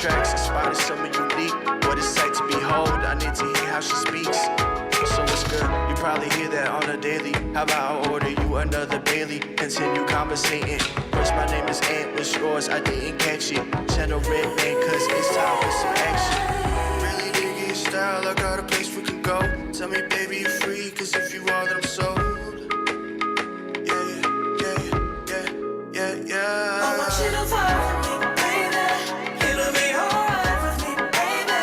tracks and spotted something unique. What a sight to behold, I need to hear how she speaks. So what's good? You probably hear that on a daily. How about I order you another Bailey? Continue conversating. First, my name is Ant, what's yours? I didn't catch it. Channel red man, cause it's time for some action. Really dig your style, I got a place we can go. Tell me, baby, you're free, cause if you are, then I'm sold. Yeah. I want you to vibe with me, baby. It'll be alright with me, baby.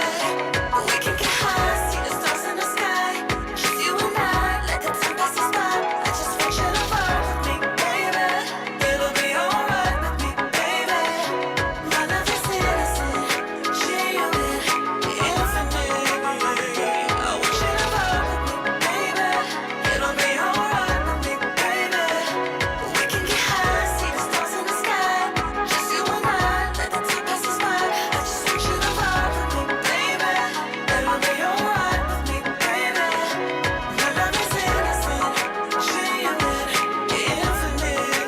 We can get high, see the stars in the sky. Just you and I, let the time pass us by. I just want you to vibe with me, baby. It'll be alright with me, baby. My love is innocent, genuine, infinite. I want you to vibe with me, baby. It'll be alright with me, baby. We can get high, see the stars in the sky. Just you and I, let the time pass us by. I just want you to vibe with me, baby. It'll be alright with me, baby. My love is innocent, genuine, infinite.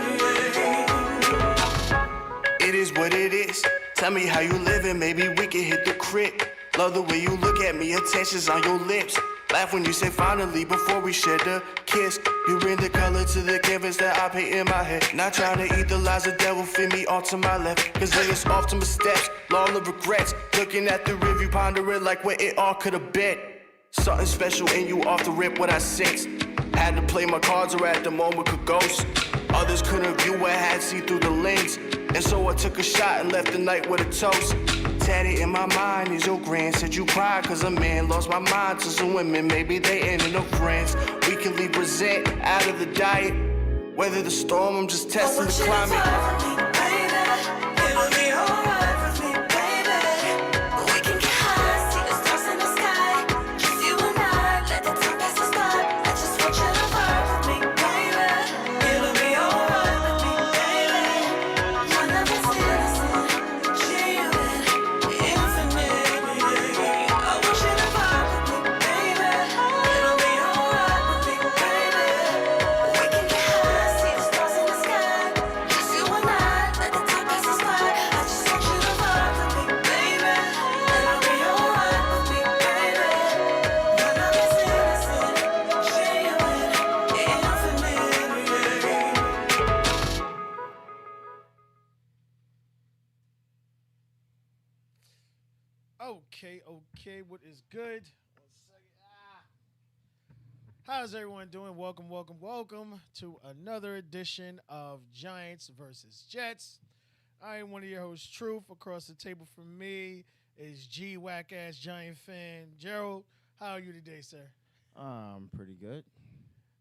It is what it is. Tell me how you living, maybe we can hit the crib. Love the way you look at me, attention's on your lips. Laugh when you say finally before we share the kiss. You bring the color to the canvas that I paint in my head. Not trying to eat the lies the devil fit me all to my left. Cause they is off to my steps, long of regrets. Looking at the review, pondering like where it all could have been. Something special in you off the rip what I sense. Had to play my cards or at the moment could ghost. Others couldn't view what I had see through the lens. And so I took a shot and left the night with a toast. Tatted in my mind is your grand. Said you cried cause a man lost my mind to some women. Maybe they ended up friends. We can leave present out of the diet. Weather the storm, I'm just testing the climate. I want you to vibe with me, baby. It'll be alright with me, baby. We can get high, see the stars in the sky. Just you and I, let the time pass us by. I just want you to vibe with me, baby. It'll be alright with me, baby. My love is innocent, genuine, infinite. I want you to vibe with me, baby. It'll be alright with me, baby. We can get high, see the stars in the sky. Just you and I, let the time pass us by. I just want you to vibe with me, baby. It'll be alright with me, baby. My love is innocent, genuine, infinite. Okay, what is good? 1 second. How's everyone doing? Welcome to another edition of Giants versus Jets. I am one of your hosts, Truth. Across the table from me is G whack ass Giant fan Gerald. How are you today, sir? Pretty good.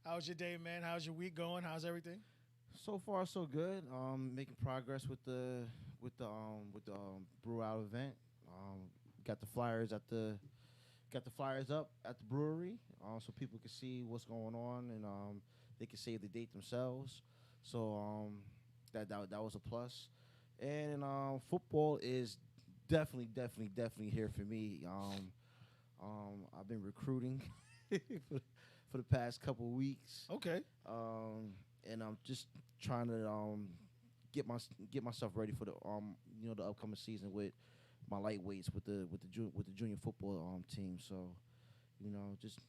How's your day, man? How's your week going? How's everything? So far, so good. Making progress with the brew out event. Got the flyers up at the brewery, so people can see what's going on and they can save the date themselves. So that was a plus. And football is definitely here for me. I've been recruiting for the past couple of weeks. Okay. And I'm just trying to get myself ready for the the upcoming season with my lightweights with the junior football team. So just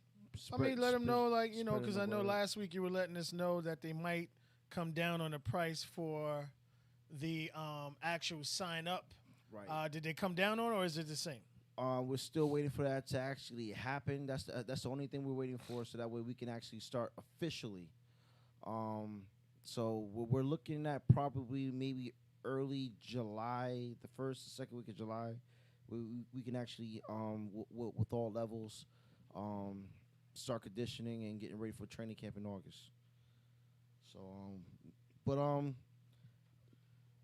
let them know, because I know last week you were letting us know that they might come down on the price for the actual sign up. Right. Did they come down on, or is it the same? We're still waiting for that to actually happen. That's the only thing we're waiting for, so that way we can actually start officially. So we're looking at probably maybe early July, the first, the second week of July. We can actually with all levels start conditioning and getting ready for training camp in August. So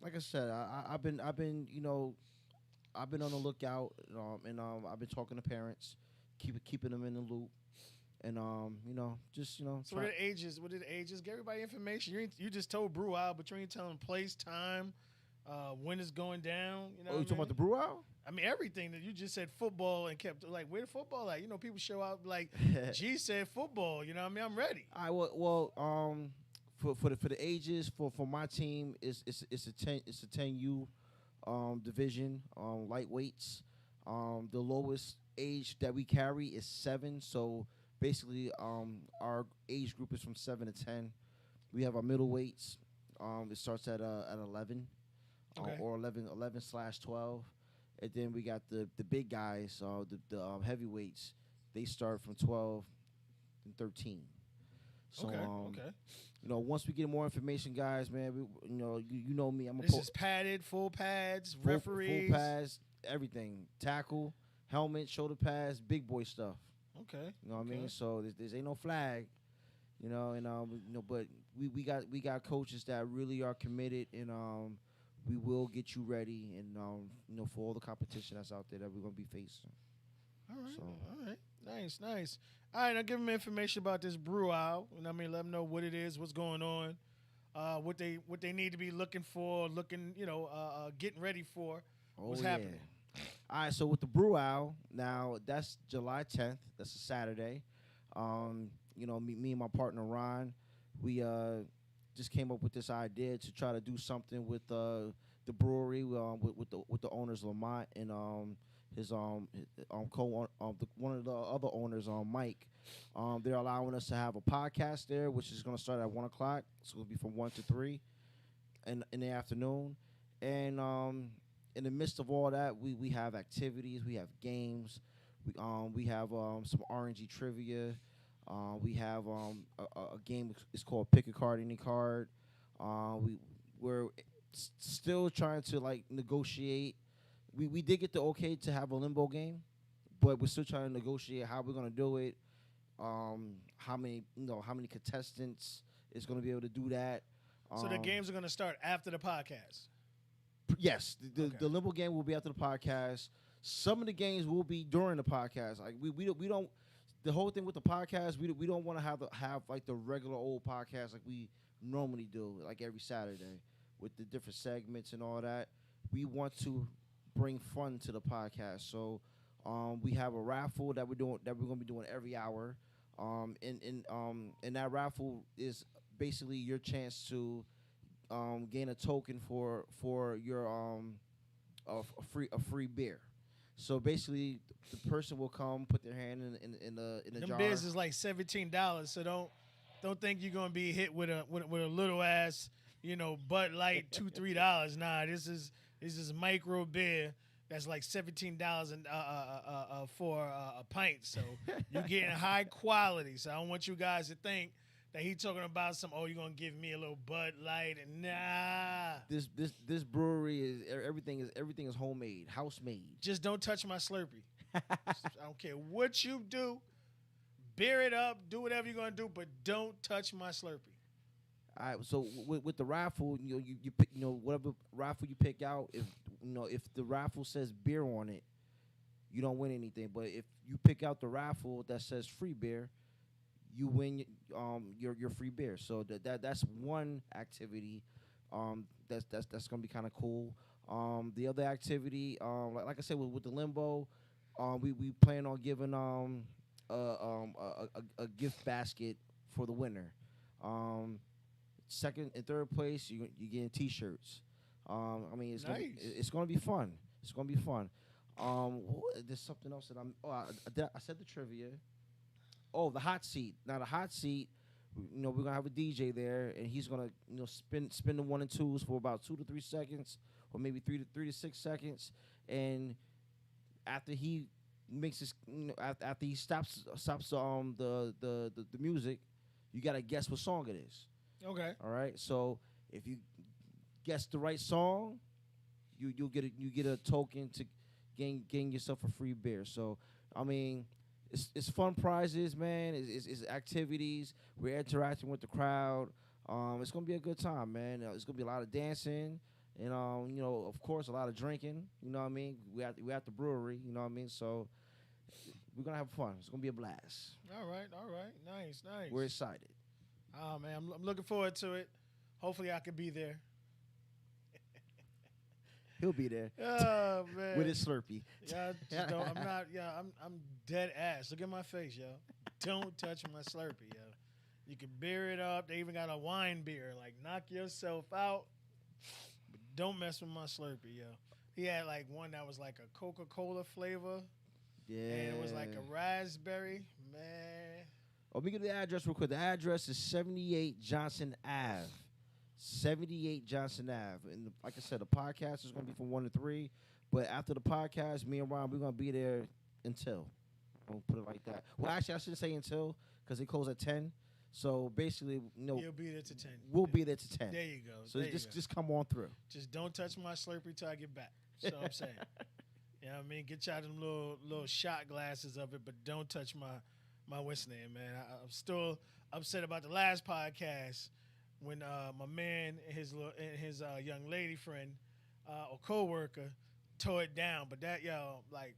like I said, I've been on the lookout, and I've been talking to parents, keeping them in the loop, and So what are the ages? Get everybody information. You just told Brew Out, but you ain't telling place, time, when it's going down. You I mean, everything that you just said football and kept like, where the football at? People show up like, G said football. I'm ready. I for the ages for my team it's a 10U division, lightweights. The lowest age that we carry is 7. So basically, our age group is from 7 to 10. We have our middleweights. It starts at 11, Okay. or 11/12, and then we got the big guys, the heavyweights. They start from 12 and 13. So Okay. Okay. once we get more information, guys, man, you know me. I'm a This is padded, full pads, referees. full pads, everything, tackle, helmet, shoulder pads, big boy stuff. Okay. You know what I okay. mean? So there's ain't no flag, but we got coaches that really are committed, and we will get you ready, and for all the competition that's out there that we're gonna be facing. All right. So. All right. Nice. Nice. All right. Now give them information about this brew out. And I mean, let them know what it is, what's going on, what they need to be looking for, getting ready for. What's happening? All right, so with the Brew Owl, now that's July 10th. That's a Saturday. Me and my partner Ron, we just came up with this idea to try to do something with the brewery, with the owners Lamont and his co one of the other owners, Mike. They're allowing us to have a podcast there, which is going to start at 1 o'clock. It's going to be from 1 to 3 in the afternoon, and in the midst of all that, we have activities, we have games, we have some RNG trivia, we have a game. It's called Pick a Card, Any Card. We're still trying to negotiate. We did get the okay to have a limbo game, but we're still trying to negotiate how we're gonna do it. How many contestants is gonna be able to do that. So the games are going to start after the podcast. Yes, Okay. the limbo game will be after the podcast. Some of the games will be during the podcast. Like we don't. The whole thing with the podcast, we don't want to have like the regular old podcast like we normally do, like every Saturday with the different segments and all that. We want to bring fun to the podcast. So we have a raffle that we're going to be doing every hour. And that raffle is basically your chance to gain a token for your a free beer. So basically, the person will come, put their hand in the Them jar. beers is like $17, so don't think you're gonna be hit with a little ass Bud Light $2-3. Nah, this is micro beer that's like $17 and for a pint. So you're getting high quality. So I don't want you guys to think that he talking about you're gonna give me a little Bud Light, and nah. This brewery is everything is homemade, house made. Just don't touch my Slurpee. I don't care what you do. Beer it up, do whatever you're gonna do, but don't touch my Slurpee. All right, so with the raffle, you pick, whatever raffle you pick out, if the raffle says beer on it, you don't win anything. But if you pick out the raffle that says free beer, you win your free beer. So that's one activity that's gonna be kind of cool. The other activity, like I said, with the limbo, we plan on giving a gift basket for the winner. Second and third place, you getting T-shirts. It's gonna be fun. It's gonna be fun. There's something else that I said the trivia. Oh, the hot seat. Now the hot seat, we're gonna have a DJ there, and he's gonna spin the 1 and 2s for about 2 to 3 seconds, or maybe 3 to 6 seconds, and after he makes his, after he stops the music, you gotta guess what song it is. Okay. All right. So if you guess the right song, you get a token to gain yourself a free beer. So it's fun prizes, man. It's activities. We're interacting with the crowd. It's gonna be a good time, man. It's gonna be a lot of dancing, and of course, a lot of drinking. You know what I mean? We at the brewery. You know what I mean? So we're gonna have fun. It's gonna be a blast. All right. Nice. We're excited. Oh man, I'm looking forward to it. Hopefully, I can be there. He'll be there. Oh man, with his Slurpee. Yeah, just don't. I'm not. Yeah, I'm dead ass. Look at my face, yo. Don't touch my Slurpee, yo. You can beer it up. They even got a wine beer. Like, knock yourself out. But don't mess with my Slurpee, yo. He had like one that was like a Coca-Cola flavor, Yeah. and it was like a raspberry. Man, Oh, let me give the address real quick. The address is 78 Johnson Ave. 78 Johnson Ave. And like I said, the podcast is going to be from 1 to 3. But after the podcast, me and Ron, we're going to be there until. I'll put it like that. Well, actually, I shouldn't say until because they close at 10. So basically, you'll be there to 10. we'll be there to 10. There you go. So There you just go. just come on through. Just don't touch my Slurpee till I get back. That's all I'm saying. You know what I mean? Get y'all them little shot glasses of it, but don't touch my whistling, man. I'm still upset about the last podcast when my man and his young lady friend or coworker tore it down. But that, yo, like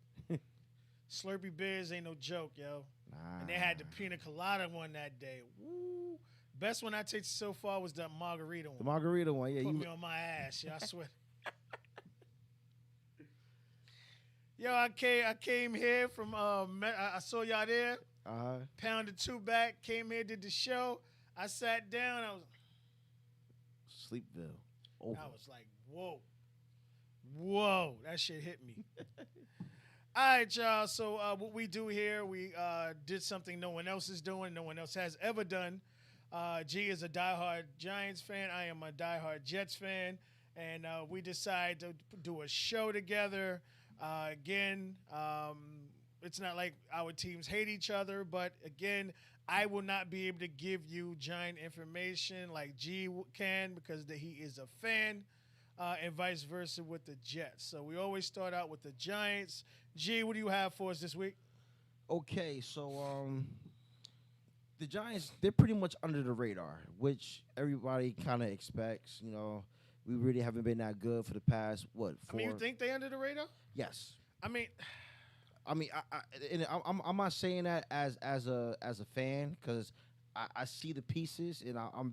Slurpee beers ain't no joke, yo. Nah. And they had the pina colada one that day. Woo! Best one I tasted so far was the margarita one. The margarita one, yeah. Put me on my ass, yo. I swear. Yo, I came here from I saw y'all there. Pounded 2 back. Came here, did the show. I sat down. I was Sleepville. Over. I was like, whoa, that shit hit me. All right, y'all. So what we do here, we did something no one else is doing, no one else has ever done. G is a diehard Giants fan. I am a diehard Jets fan. And we decided to do a show together. Again, it's not like our teams hate each other, but again, I will not be able to give you Giant information like G can because he is a fan, and vice versa with the Jets. So we always start out with the Giants. G, what do you have for us this week? Okay, so the Giants, they're pretty much under the radar, which everybody kind of expects. You know, we really haven't been that good for the past, what, 4? I mean, you think they under the radar? Yes. I mean, I'm not saying that as a fan because I see the pieces and I'm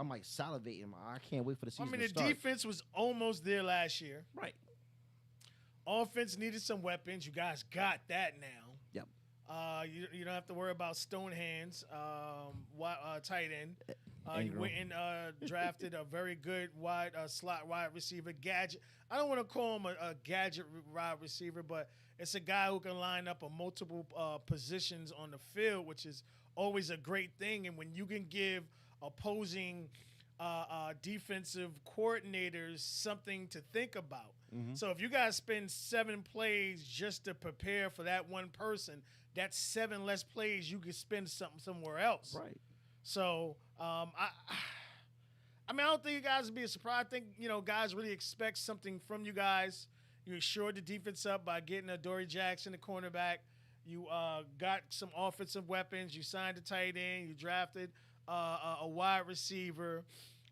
like salivating. I can't wait for the season. I mean, to the start. defense was almost there last year. Right. Offense needed some weapons. You guys got that now. Yep. You don't have to worry about stone hands, tight end. You went and drafted a very good slot wide receiver, gadget. I don't want to call him a gadget wide receiver, but it's a guy who can line up on multiple positions on the field, which is always a great thing. And when you can give opposing defensive coordinators something to think about. Mm-hmm. So if you guys spend 7 plays just to prepare for that one person, that's 7 less plays you could spend somewhere else. Right. So I mean, I don't think you guys would be surprised. I think, guys really expect something from you guys. You shored the defense up by getting a Dory Jackson, the cornerback. You got some offensive weapons. You signed a tight end. You drafted a wide receiver.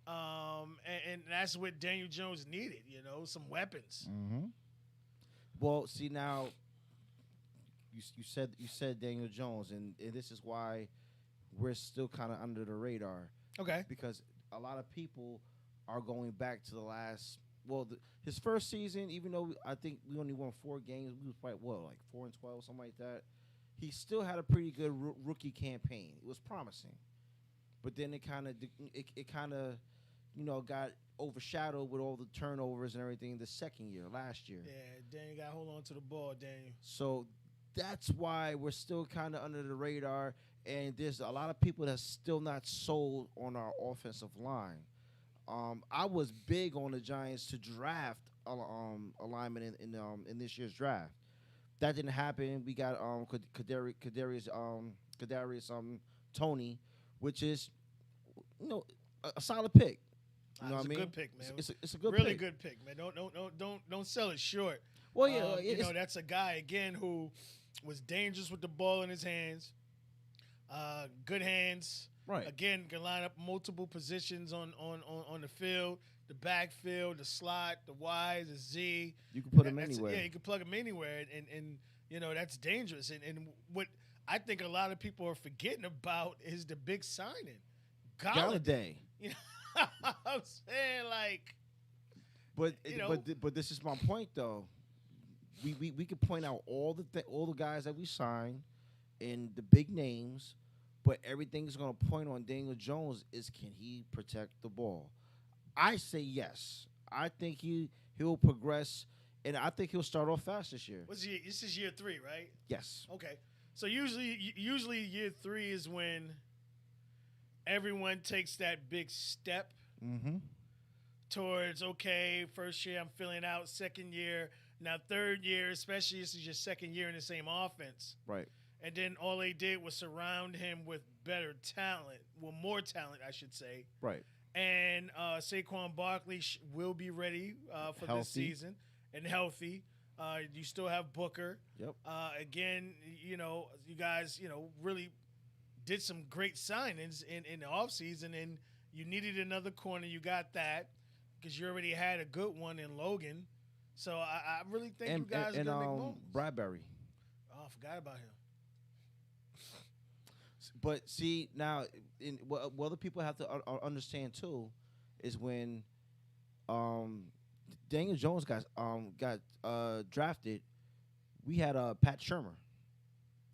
And that's what Daniel Jones needed, some weapons. Mm-hmm. Well, see now, you said Daniel Jones, and this is why we're still kind of under the radar. Okay. Because a lot of people are going back to the last. Well, his first season, even though I think we only won 4 games, we was like 4-12, something like that. He still had a pretty good rookie campaign. It was promising, but then it kind of got overshadowed with all the turnovers and everything the second year, last year. Yeah, Daniel got to hold on to the ball, Daniel. So that's why we're still kind of under the radar, and there's a lot of people that's still not sold on our offensive line. I was big on the Giants to draft a lineman in this year's draft. That didn't happen. We got Kadarius Toney, which is a solid pick. You know what I mean? It's a good pick, man. It's a good really pick. good pick, man. Don't sell it short. Well, yeah, that's a guy again who was dangerous with the ball in his hands. Good hands. Right. Again, can line up multiple positions on the field, the backfield, the slot, the Y, the Z. You can put him anywhere. Yeah, you can plug him anywhere, and that's dangerous. And what I think a lot of people are forgetting about is the big signing, Galladay. I'm saying, like, but this is my point though. We could point out all the guys that we signed and the big names. But everything's going to point on Daniel Jones is, can he protect the ball? I say yes. I think he'll progress and I think he'll start off fast this year. This is year 3, right? Yes. Okay. So usually year 3 is when everyone takes that big step Mm-hmm. towards, okay, first year I'm filling out, second year, now third year, especially this is your second year in the same offense. Right. And then all they did was surround him with better talent, well, more talent, I should say. Right. And Saquon Barkley will be ready for this season and healthy. You still have Booker. Yep. Again, you guys, really did some great signings in the offseason, and you needed another corner. You got that because you already had a good one in Logan. So I really think you guys are going to make moves. Bradbury. Oh, I forgot about him. But see, now, what other people have to understand too is when Daniel Jones got drafted, we had Pat Shermer.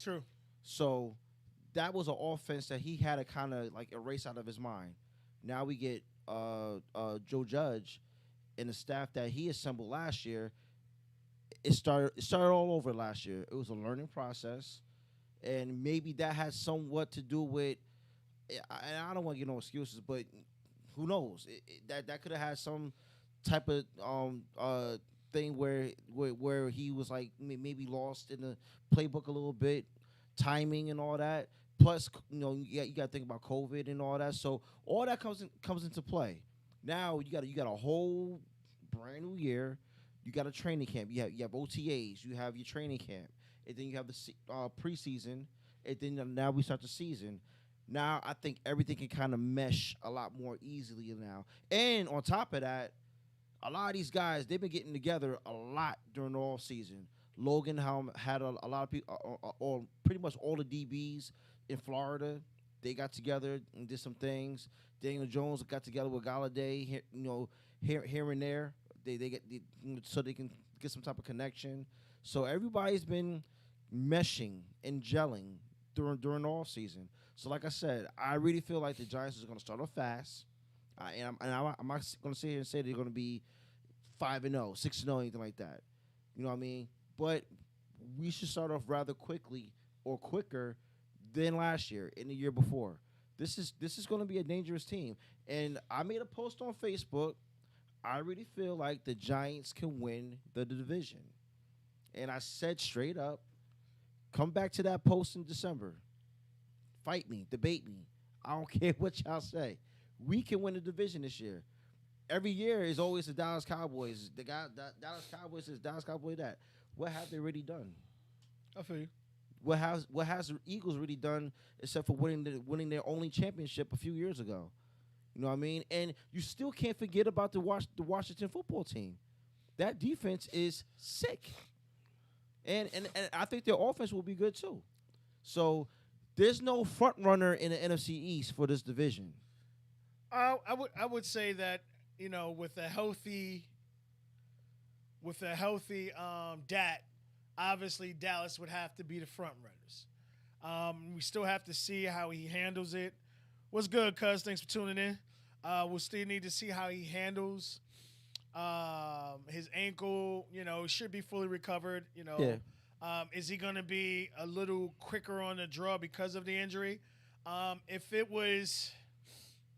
True. So that was an offense that he had to kind of like erase out of his mind. Now we get Joe Judge and the staff that he assembled last year. It started all over last year. It was a learning process, and maybe that has somewhat to do with. And I don't want to get no excuses, but who knows? That could have had some type of thing where he was like maybe lost in the playbook a little bit, timing and all that. Plus, you got to think about COVID and all that. So all that comes into play. Now you got a whole brand new year. You got a training camp. You have OTAs. You have your training camp, and then you have the preseason, and then now we start the season. Now I think everything can kind of mesh a lot more easily now. And on top of that, a lot of these guys, they've been getting together a lot during the off season. Logan had a lot of people, pretty much all the DBs in Florida. They got together and did some things. Daniel Jones got together with Galladay, here and there. So they can get some type of connection. So everybody's been meshing and gelling during the off season. So like I said, I really feel like the Giants is going to start off fast. I'm not going to sit here and say they're going to be 5-0, 6-0, anything like that. You know what I mean? But we should start off rather quickly or quicker than last year and the year before. This is going to be a dangerous team. And I made a post on Facebook. I really feel like the Giants can win the division. And I said straight up, come back to that post in December. Fight me, debate me. I don't care what y'all say. We can win the division this year. Every year is always the Dallas Cowboys. Dallas Cowboys is Dallas Cowboy that. What have they really done? I feel you. What has the Eagles really done except for winning their only championship a few years ago? You know what I mean? And you still can't forget about the Washington football team. That defense is sick. And I think their offense will be good too. So there's no front runner in the NFC East for this division. I would say that, with a healthy Dat, obviously Dallas would have to be the front runners. We still have to see how he handles it. What's good, cuz? Thanks for tuning in. We'll still need to see how he handles his ankle. Should be fully recovered. Yeah. Is he going to be a little quicker on the draw because of the injury? If it was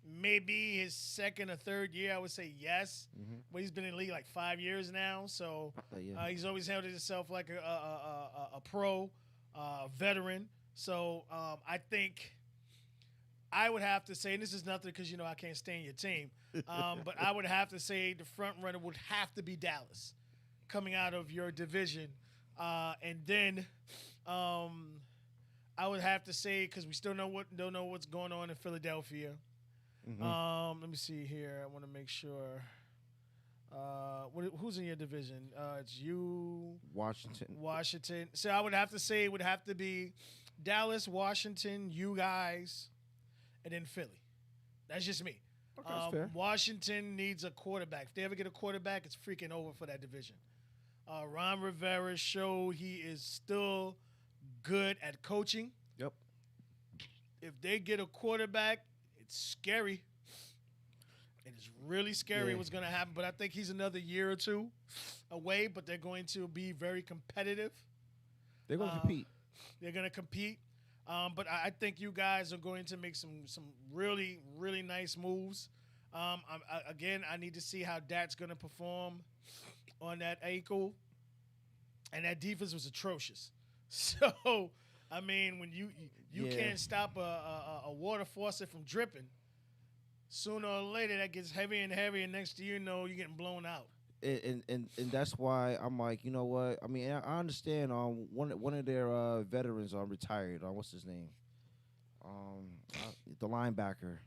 maybe his second or third year, I would say yes. Mm-hmm. But he's been in the league like 5 years now, so he's always held himself like a pro, veteran. So I think I would have to say, and this is nothing because I can't stand your team, but I would have to say the front runner would have to be Dallas, coming out of your division, and then I would have to say, because we still don't know what's going on in Philadelphia. Mm-hmm. Let me see here. I want to make sure. Who's in your division? It's you. Washington. So I would have to say it would have to be Dallas, Washington, you guys, and then Philly. That's just me. Okay, that's fair. Washington needs a quarterback. If they ever get a quarterback, it's freaking over for that division. Ron Rivera showed he is still good at coaching. Yep. If they get a quarterback, it's scary. And it's really scary Yeah. what's going to happen. But I think he's another year or two away. But they're going to be very competitive. They're gonna compete. They're going to compete. But I think you guys are going to make some really, really nice moves. Again, I need to see how Dak's going to perform on that ankle. And that defense was atrocious. So, I mean, when you Yeah. can't stop a water faucet from dripping, sooner or later that gets heavier and heavier, and next thing you know, you're getting blown out. And that's why I'm like, you know what? I mean, I understand. One of their veterans retired. What's his name? The linebacker.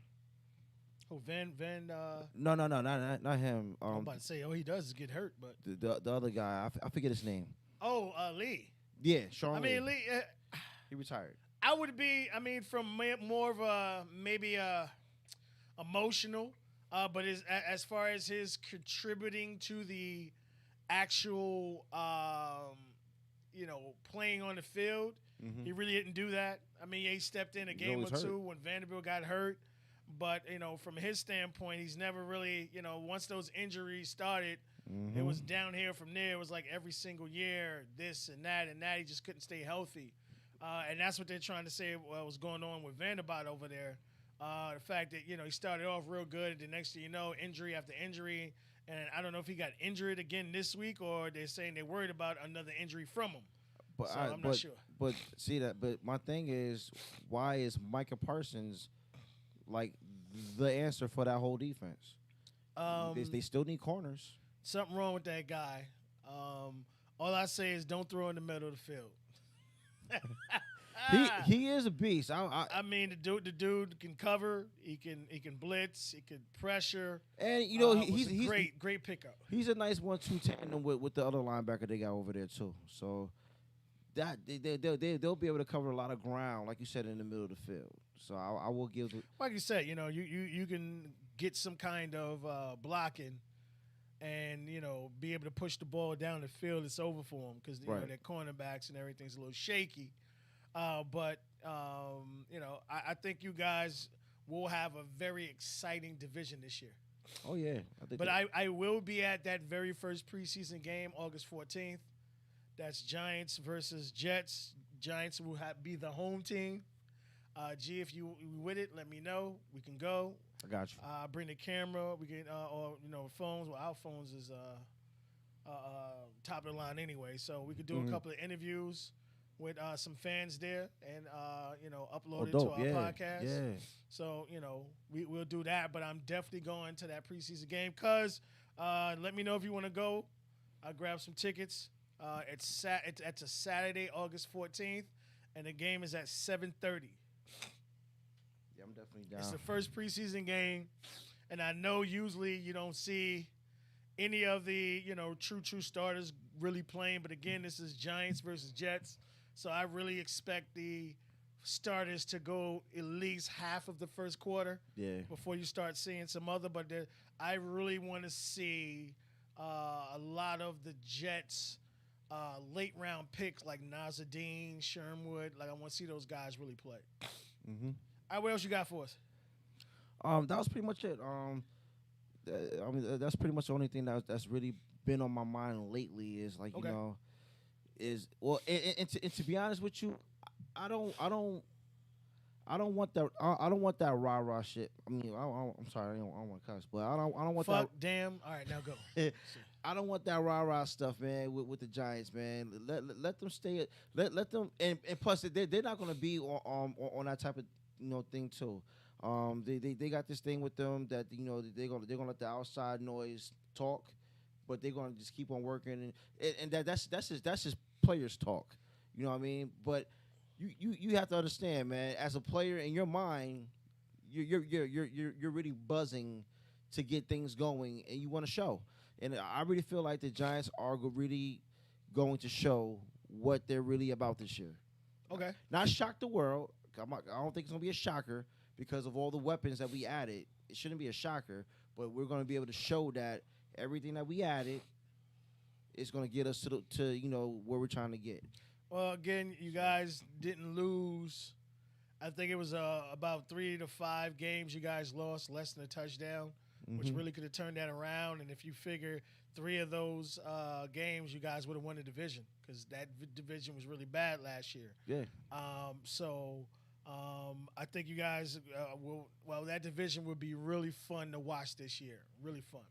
Oh, Van. No, not him. I'm about to say, all he does is get hurt, but The other guy. I forget his name. Lee. Yeah, Sean. I mean, Lee. He retired. I would be. I mean, from more of a maybe emotional, but as far as his contributing to the actual, playing on the field, he really didn't do that. I mean, he stepped in a game or always two hurt. when Vanderbilt got hurt, but from his standpoint, he's never really, once those injuries started. It was down here from there. It was like every single year, this and that and that. He just couldn't stay healthy. And that's what they're trying to say was going on with Vanderbilt over there. The fact that, he started off real good. The next thing you know, injury after injury. And I don't know if he got injured again this week or they're saying they're worried about another injury from him. But So I'm not sure. But see that. But my thing is, why is Micah Parsons like the answer for that whole defense? They still need corners. Something wrong with that guy. All I say is don't throw in the middle of the field. He is a beast. I mean, the dude can cover. He can blitz. He can pressure. And he's a great pickup. He's a nice 1-2 tandem with the other linebacker they got over there too. So that they'll be able to cover a lot of ground, like you said, in the middle of the field. So I will give. Like you said, you can get some kind of blocking. And be able to push the ball down the field. It's over for them because Right. their cornerbacks and everything's a little shaky. But I think you guys will have a very exciting division this year. Oh yeah, But I will be at that very first preseason game, August 14th. That's Giants versus Jets. Giants will be the home team. G, if you with it, let me know. We can go. I got you. Bring the camera. We can, or phones. Well, our phones is top of the line anyway. So we could do a couple of interviews with some fans there, and upload it to our podcast. Yeah. So we'll do that. But I'm definitely going to that preseason game. Cause let me know if you want to go. I'll grab some tickets. It's a Saturday, August 14th, and the game is at 7:30. Yeah, I'm definitely down. It's the first preseason game, and I know usually you don't see any of the true starters really playing. But again, this is Giants versus Jets, so I really expect the starters to go at least half of the first quarter. Yeah. Before you start seeing some other. But I really want to see a lot of the Jets late round picks like Nazadean, Shermwood. Like I want to see those guys really play. Mm-hmm. All right, what else you got for us? That was pretty much it. That's pretty much the only thing that's really been on my mind lately is like Okay. and to be honest with you, I don't want that. I don't want that rah shit. I mean, I'm sorry, I don't want to cuss, but I don't want Fuck, damn. All right, now go. that. I don't want that rah stuff, man. With the Giants, man. Let them stay. Let them. And plus, they're not gonna be on that type of thing too. They got this thing with them that they're gonna let the outside noise talk, but they're gonna just keep on working and that's just players talk. You know what I mean? But you have to understand, man. As a player in your mind, you're really buzzing to get things going, and you want to show. And I really feel like the Giants are really going to show what they're really about this year. Okay. Not shock the world. I don't think it's going to be a shocker because of all the weapons that we added. It shouldn't be a shocker, but we're going to be able to show that everything that we added is going to get us to where we're trying to get. Well, again, you guys didn't lose. I think it was about 3 to 5 games you guys lost, less than a touchdown. which really could have turned that around. And if you figure 3 of those games, you guys would have won the division because that division was really bad last year. Yeah. I think you guys that division would be really fun to watch this year. Really fun.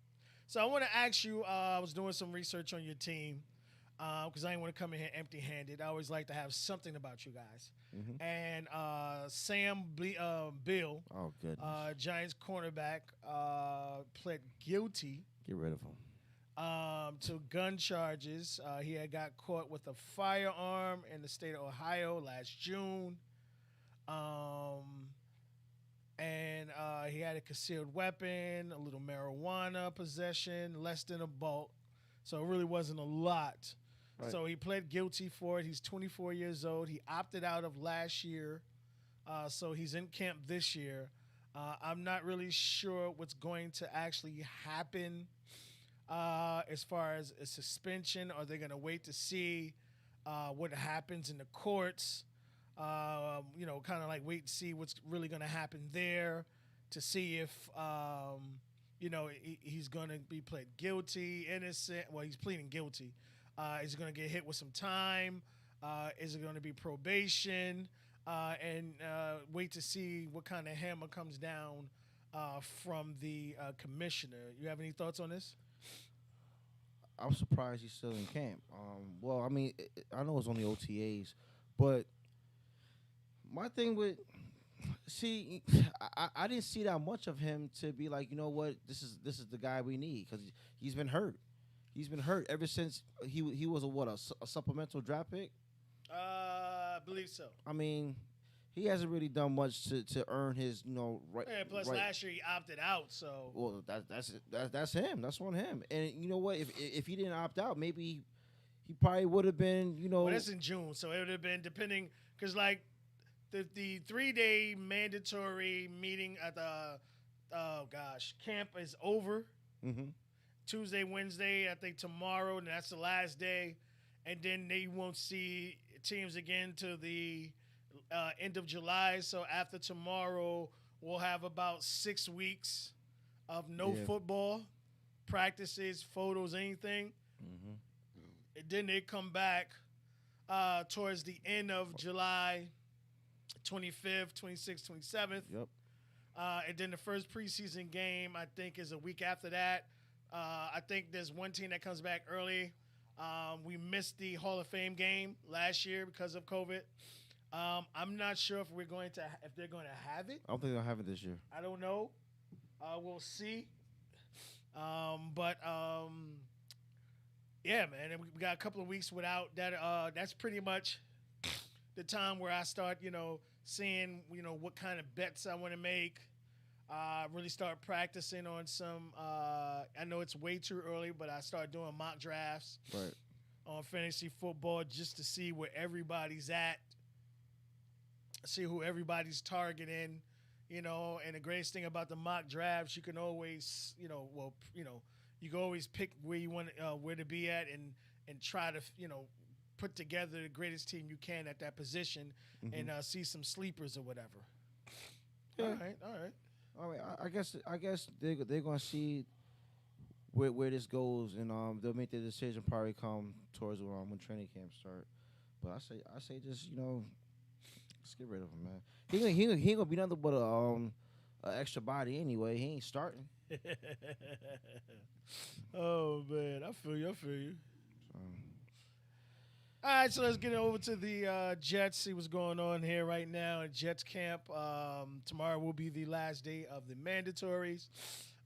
So I want to ask you, I was doing some research on your team because I didn't want to come in here empty-handed. I always like to have something about you guys. And Sam Bill, Oh, goodness. Giants cornerback, pled guilty Get rid of him. to gun charges. He had got caught with a firearm in the state of Ohio last June. And he had a concealed weapon, a little marijuana possession, less than a bulk. So it really wasn't a lot. Right. So he pled guilty for it. He's 24 years old. He opted out of last year. So he's in camp this year. I'm not really sure what's going to actually happen as far as a suspension. Are they going to wait to see what happens in the courts? Kind of like wait and see what's really going to happen there to see if, he's going to be pled guilty, innocent. Well, he's pleading guilty. Is he going to get hit with some time? Is it going to be probation? And wait to see what kind of hammer comes down from the commissioner. You have any thoughts on this? I'm surprised he's still in camp. Well, I mean, I know it's only OTAs, but my thing with I didn't see that much of him to be like, you know what, this is the guy we need because he's been hurt. He's been hurt ever since he was a supplemental draft pick. I believe so. I mean, he hasn't really done much to earn his right. Yeah, plus right. last year he opted out, so Well, that's him. That's on him. And you know what? If he didn't opt out, maybe he probably would have been. Well, that's in June, so it would have been depending because like the 3-day mandatory meeting at the camp is over. Mm-hmm. Tuesday, Wednesday, I think tomorrow, and that's the last day. And then they won't see teams again till the end of July. So after tomorrow, we'll have about 6 weeks of no football, practices, photos, anything. And then they come back towards the end of July, 25th, 26th, 27th. Yep. And then the first preseason game, I think, is a week after that. I think there's one team that comes back early. We missed the Hall of Fame game last year because of COVID. I'm not sure if they're going to have it. I don't think they'll have it this year. I don't know. We'll see. Yeah, man. And we got a couple of weeks without that. That's pretty much the time where I start, seeing, what kind of bets I want to make. Really start practicing on some. I know it's way too early, but I start doing mock drafts on fantasy football just to see where everybody's at, see who everybody's targeting, And the greatest thing about the mock drafts, you can always, you can always pick where you want where to be at and try to, put together the greatest team you can at that position and see some sleepers or whatever. Yeah. All right. I guess they're gonna see where this goes, and they'll make their decision probably come towards when training camp start. But I say just just get rid of him, man. He ain't gonna be nothing but a extra body anyway. He ain't starting. Oh man, I feel you. All right, so let's get over to the Jets, see what's going on here right now at Jets camp. Tomorrow will be the last day of the mandatories.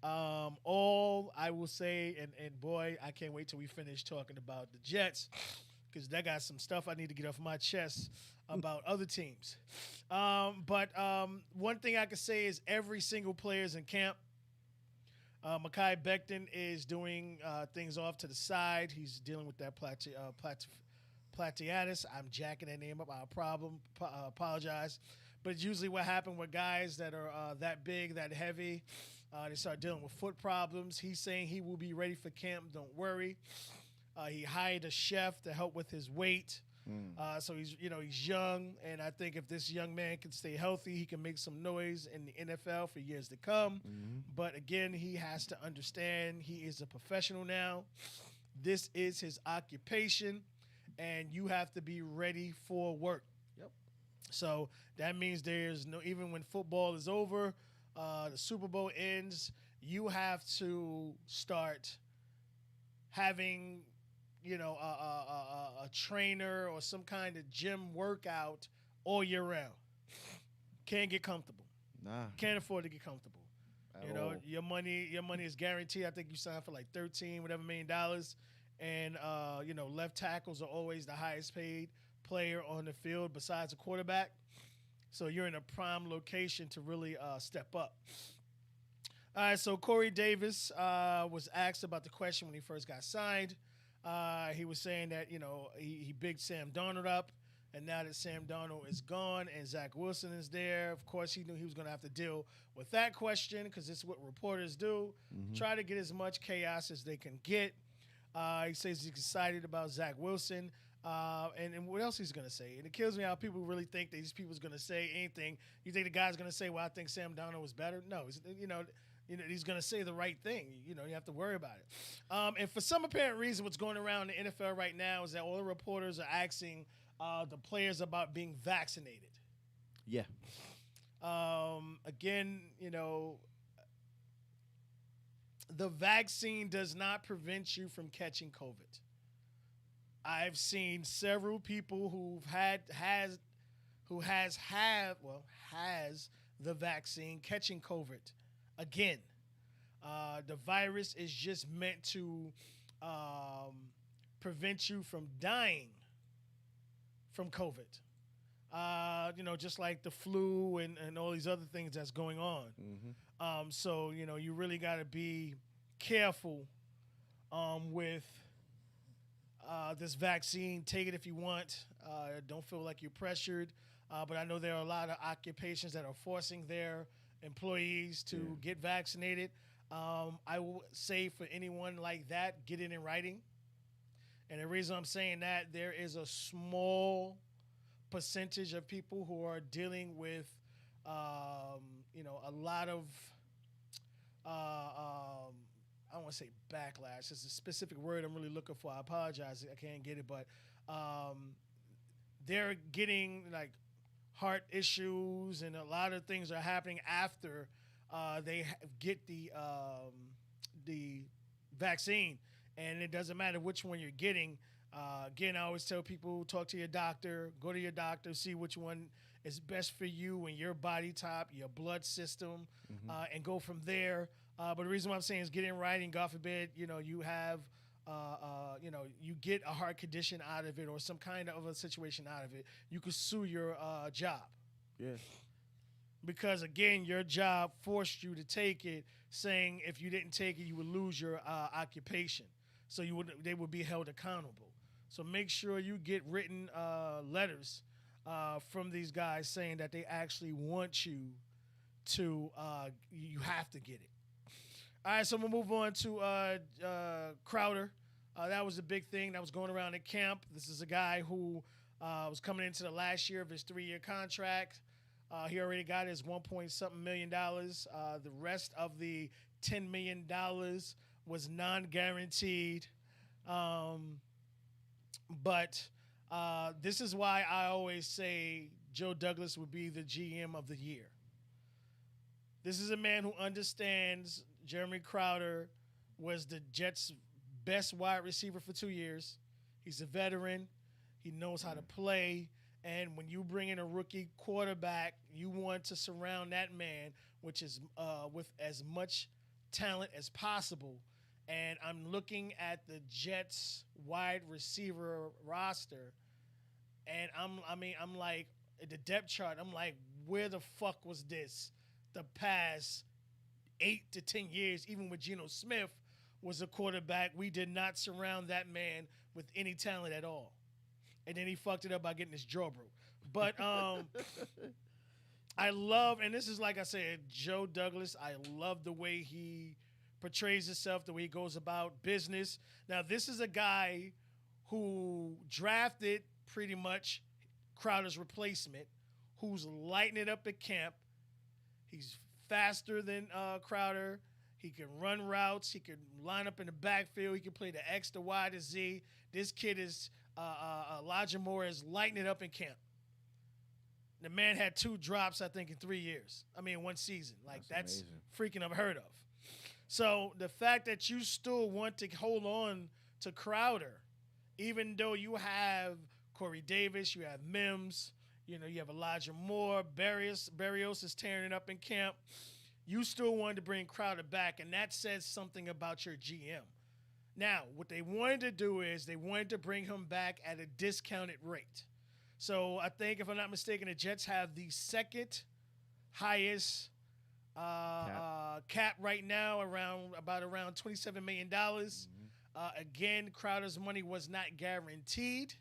All I will say, and boy, I can't wait till we finish talking about the Jets because that got some stuff I need to get off my chest about other teams. But one thing I can say is every single player is in camp. Mekhi Becton is doing things off to the side. He's dealing with that Platiatus. I'm jacking that name up. I apologize. But it's usually what happened with guys that are that big, that heavy. They start dealing with foot problems. He's saying he will be ready for camp. Don't worry. He hired a chef to help with his weight. So he's young, and I think if this young man can stay healthy, he can make some noise in the NFL for years to come. But again, he has to understand he is a professional now. This is his occupation, and you have to be ready for work. Yep. So that means there's no, even when football is over, the Super Bowl ends, you have to start having, a trainer or some kind of gym workout all year round. Can't get comfortable. Nah. Can't afford to get comfortable. At all. Your money is guaranteed. I think you signed for like $13 whatever million dollars, and left tackles are always the highest paid player on the field besides a quarterback. So you're in a prime location to really step up. All right, so Corey Davis was asked about the question when he first got signed. He was saying that, he bigged Sam Darnold up, and now that Sam Darnold is gone and Zach Wilson is there, of course he knew he was going to have to deal with that question because it's what reporters do, try to get as much chaos as they can get. He says he's excited about Zach Wilson. And what else he's going to say? And it kills me how people really think that these people's going to say anything. You think the guy's going to say, well, I think Sam Darnold was better? No, he's going to say the right thing. You have to worry about it. And for some apparent reason, what's going around in the NFL right now is that all the reporters are asking the players about being vaccinated. Yeah. Again, the vaccine does not prevent you from catching COVID. I've seen several people has the vaccine catching COVID again. The virus is just meant to prevent you from dying from COVID. Just like the flu and all these other things that's going on. So, you really got to be careful with this vaccine. Take it if you want. Don't feel like you're pressured. But I know there are a lot of occupations that are forcing their employees to get vaccinated. I will say for anyone like that, get it in writing. And the reason I'm saying that, there is a small percentage of people who are dealing with, a lot of, I don't want to say backlash. It's a specific word I'm really looking for. I apologize. I can't get it. But they're getting like heart issues, and a lot of things are happening after they get the vaccine. And it doesn't matter which one you're getting. Again, I always tell people, talk to your doctor, go to your doctor, see which one is best for you and your body type, your blood system, and go from there. But the reason why I'm saying is get in writing. God forbid, you have, you get a heart condition out of it or some kind of a situation out of it. You could sue your job. Yeah. Because, again, your job forced you to take it, saying if you didn't take it, you would lose your occupation. So they would be held accountable. So make sure you get written letters from these guys saying that they actually want you to, you have to get it. All right, so we'll move on to Crowder. That was a big thing that was going around at camp. This is a guy who was coming into the last year of his 3-year contract. He already got his $1.something million. The rest of the $10 million was non-guaranteed. But this is why I always say Joe Douglas would be the GM of the year. This is a man who understands Jeremy Crowder was the Jets' best wide receiver for 2 years. He's a veteran. He knows how to play. And when you bring in a rookie quarterback, you want to surround that man, which is with as much talent as possible. And I'm looking at the Jets wide receiver roster, and I'm like, the depth chart, I'm like, where the fuck was this the past 8 to 10 years? Even with Geno Smith was a quarterback, we did not surround that man with any talent at all. And then he fucked it up by getting his jaw broke. But I love, and this is like I said, Joe Douglas, I love the way he portrays himself, the way he goes about business. Now, this is a guy who drafted pretty much Crowder's replacement, who's lighting it up at camp. He's faster than Crowder. He can run routes. He can line up in the backfield. He can play the X, the Y, the Z. This kid is Elijah Moore is lighting it up in camp. The man had 2 drops, I think, in 3 years. I mean, 1 season. Like, that's freaking unheard of. So the fact that you still want to hold on to Crowder, even though you have Corey Davis, you have Mims, you have Elijah Moore, Barrios is tearing it up in camp. You still wanted to bring Crowder back, and that says something about your GM. Now, what they wanted to do is they wanted to bring him back at a discounted rate. So I think, if I'm not mistaken, the Jets have the second highest cap right now, around $27 million. Again, Crowder's money was not guaranteed.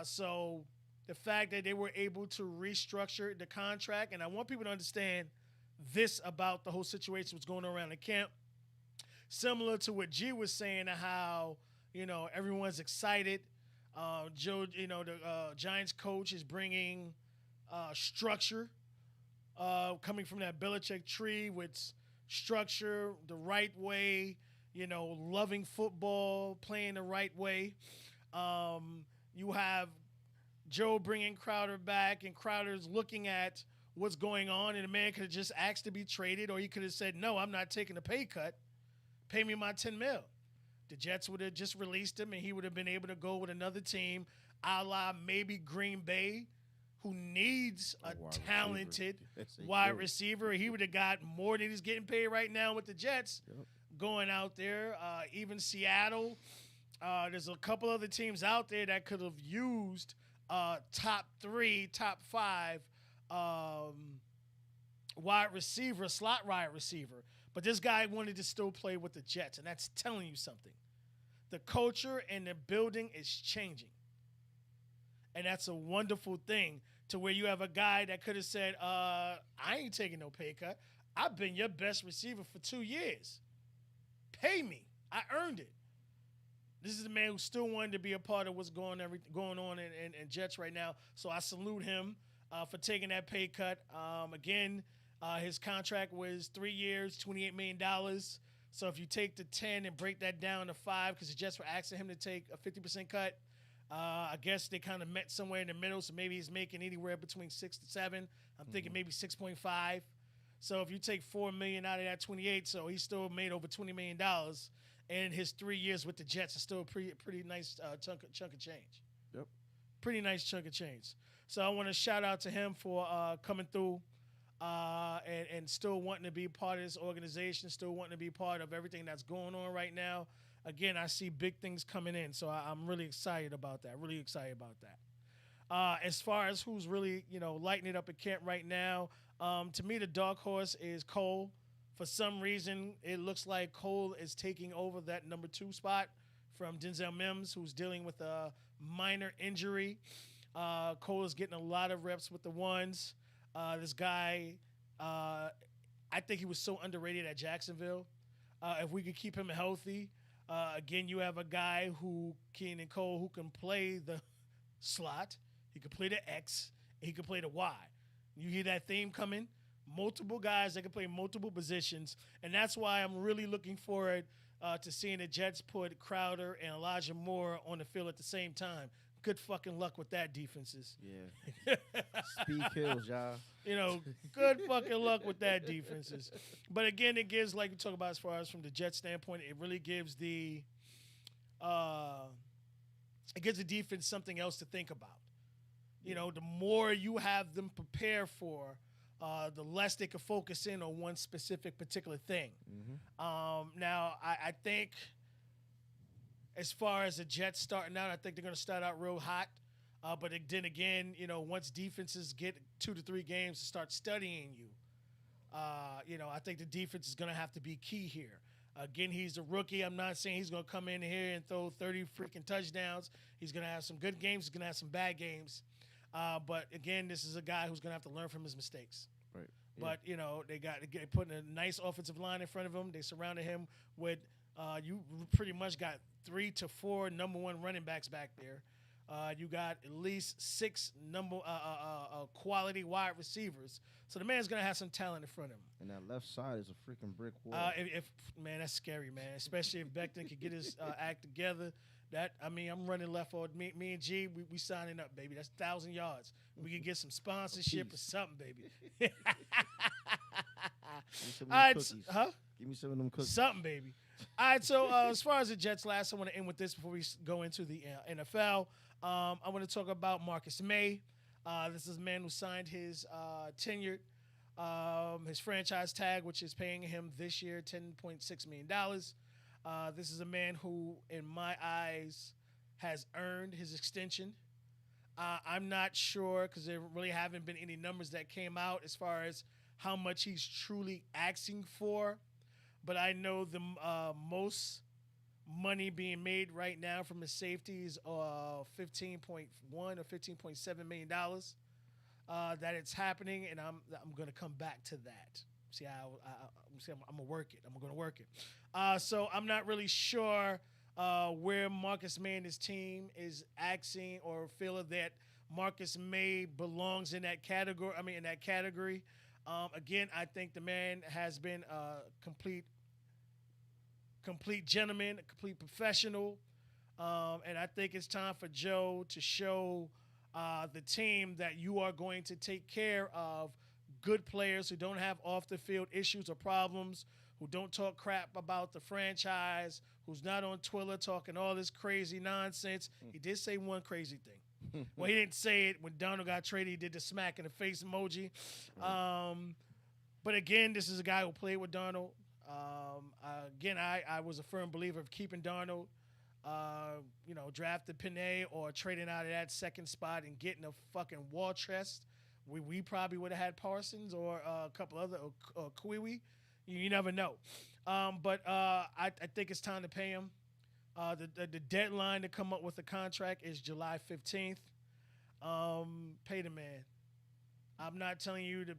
So the fact that they were able to restructure the contract, and I want people to understand this about the whole situation, what's going on around the camp. Similar to what G was saying, how everyone's excited. Joe, the Giants coach is bringing structure, coming from that Belichick tree with structure, the right way, loving football, playing the right way. You have Joe bringing Crowder back, and Crowder's looking at what's going on, and the man could have just asked to be traded, or he could have said, no, I'm not taking a pay cut. Pay me my $10 million. The Jets would have just released him, and he would have been able to go with another team, a la maybe Green Bay, who needs a talented wide receiver. He would have got more than he's getting paid right now with the Jets going out there. Even Seattle. There's a couple other teams out there that could have used top 3, top 5 wide receiver, slot wide receiver. But this guy wanted to still play with the Jets, and that's telling you something. The culture and the building is changing. And that's a wonderful thing, to where you have a guy that could have said, I ain't taking no pay cut. I've been your best receiver for 2 years. Pay me. I earned it. This is a man who still wanted to be a part of what's going on in Jets right now. So I salute him for taking that pay cut. Again, his contract was 3 years, $28 million. So if you take the 10 and break that down to 5, because the Jets were asking him to take a 50% cut, I guess they kind of met somewhere in the middle. So maybe he's making anywhere between 6 to 7. I'm thinking maybe 6.5. So if you take $4 million out of that 28, so he still made over $20 million. And his 3 years with the Jets is still a pretty nice chunk of change. Yep. Pretty nice chunk of change. So I want to shout out to him for coming through and still wanting to be part of this organization, still wanting to be part of everything that's going on right now. Again, I see big things coming in, so I'm really excited about that. Really excited about that. As far as who's really, lighting it up at camp right now, to me, the dark horse is Cole. For some reason, it looks like Cole is taking over that number 2 spot from Denzel Mims, who's dealing with a minor injury. Cole is getting a lot of reps with the ones. This guy, I think he was so underrated at Jacksonville. If we could keep him healthy, again, you have a guy Keenan Cole, who can play the slot. He can play the X. And he can play the Y. You hear that theme coming? Multiple guys that can play multiple positions. And that's why I'm really looking forward to seeing the Jets put Crowder and Elijah Moore on the field at the same time. Good fucking luck with that, defenses. Yeah. Speed kills, y'all. Good fucking luck with that, defenses. But again, it gives, like we talk about as far as from the Jets standpoint, it really gives the defense something else to think about. The more you have them prepare for, the less they can focus in on one specific particular thing. Now, I think as far as the Jets starting out, I think they're going to start out real hot. But then again, once defenses get 2 to 3 games to start studying you, I think the defense is going to have to be key here. Again, he's a rookie. I'm not saying he's going to come in here and throw 30 freaking touchdowns. He's going to have some good games. He's going to have some bad games. But again, this is a guy who's going to have to learn from his mistakes. Right. But they put a nice offensive line in front of him. They surrounded him with you pretty much got 3 to 4 number 1 running backs back there. You got at least 6 quality wide receivers. So the man's gonna have some talent in front of him. And that left side is a freaking brick wall. If man, that's scary, man. Especially if Becton could get his act together. I'm running left or me and G, we signing up, baby. That's 1,000 yards. We can get some sponsorship or something, baby. Give me some of them All right, cookies. huh? Give me some of them cookies. Something, baby. All right, so as far as the Jets last, I want to end with this before we go into the NFL. I want to talk about Marcus May. This is a man who signed his tenured, his franchise tag, which is paying him this year $10.6 million. This is a man who, in my eyes, has earned his extension. I'm not sure because there really haven't been any numbers that came out as far as how much he's truly asking for. But I know the most money being made right now from his safeties, $15.1 or $15.7 million. That it's happening, and I'm going to come back to that. See, I'm gonna work it. I'm gonna work it. So I'm not really sure where Marcus May and his team is asking or feeling that Marcus May belongs in that category. In that category. Again, I think the man has been a complete gentleman, a complete professional, and I think it's time for Joe to show the team that you are going to take care of good players who don't have off-the-field issues or problems, who don't talk crap about the franchise, who's not on Twitter talking all this crazy nonsense. He did say one crazy thing. Well, he didn't say it when Donald got traded. He did the smack in the face emoji. But again, this is a guy who played with Donald. Again, I was a firm believer of keeping Donald, drafted Pinay or trading out of that second spot and getting a fucking wall chest. We probably would have had Parsons or a couple other or Kiwi. You never know. But I think it's time to pay him. The deadline to come up with a contract is July 15th. Pay the man. I'm not telling you to,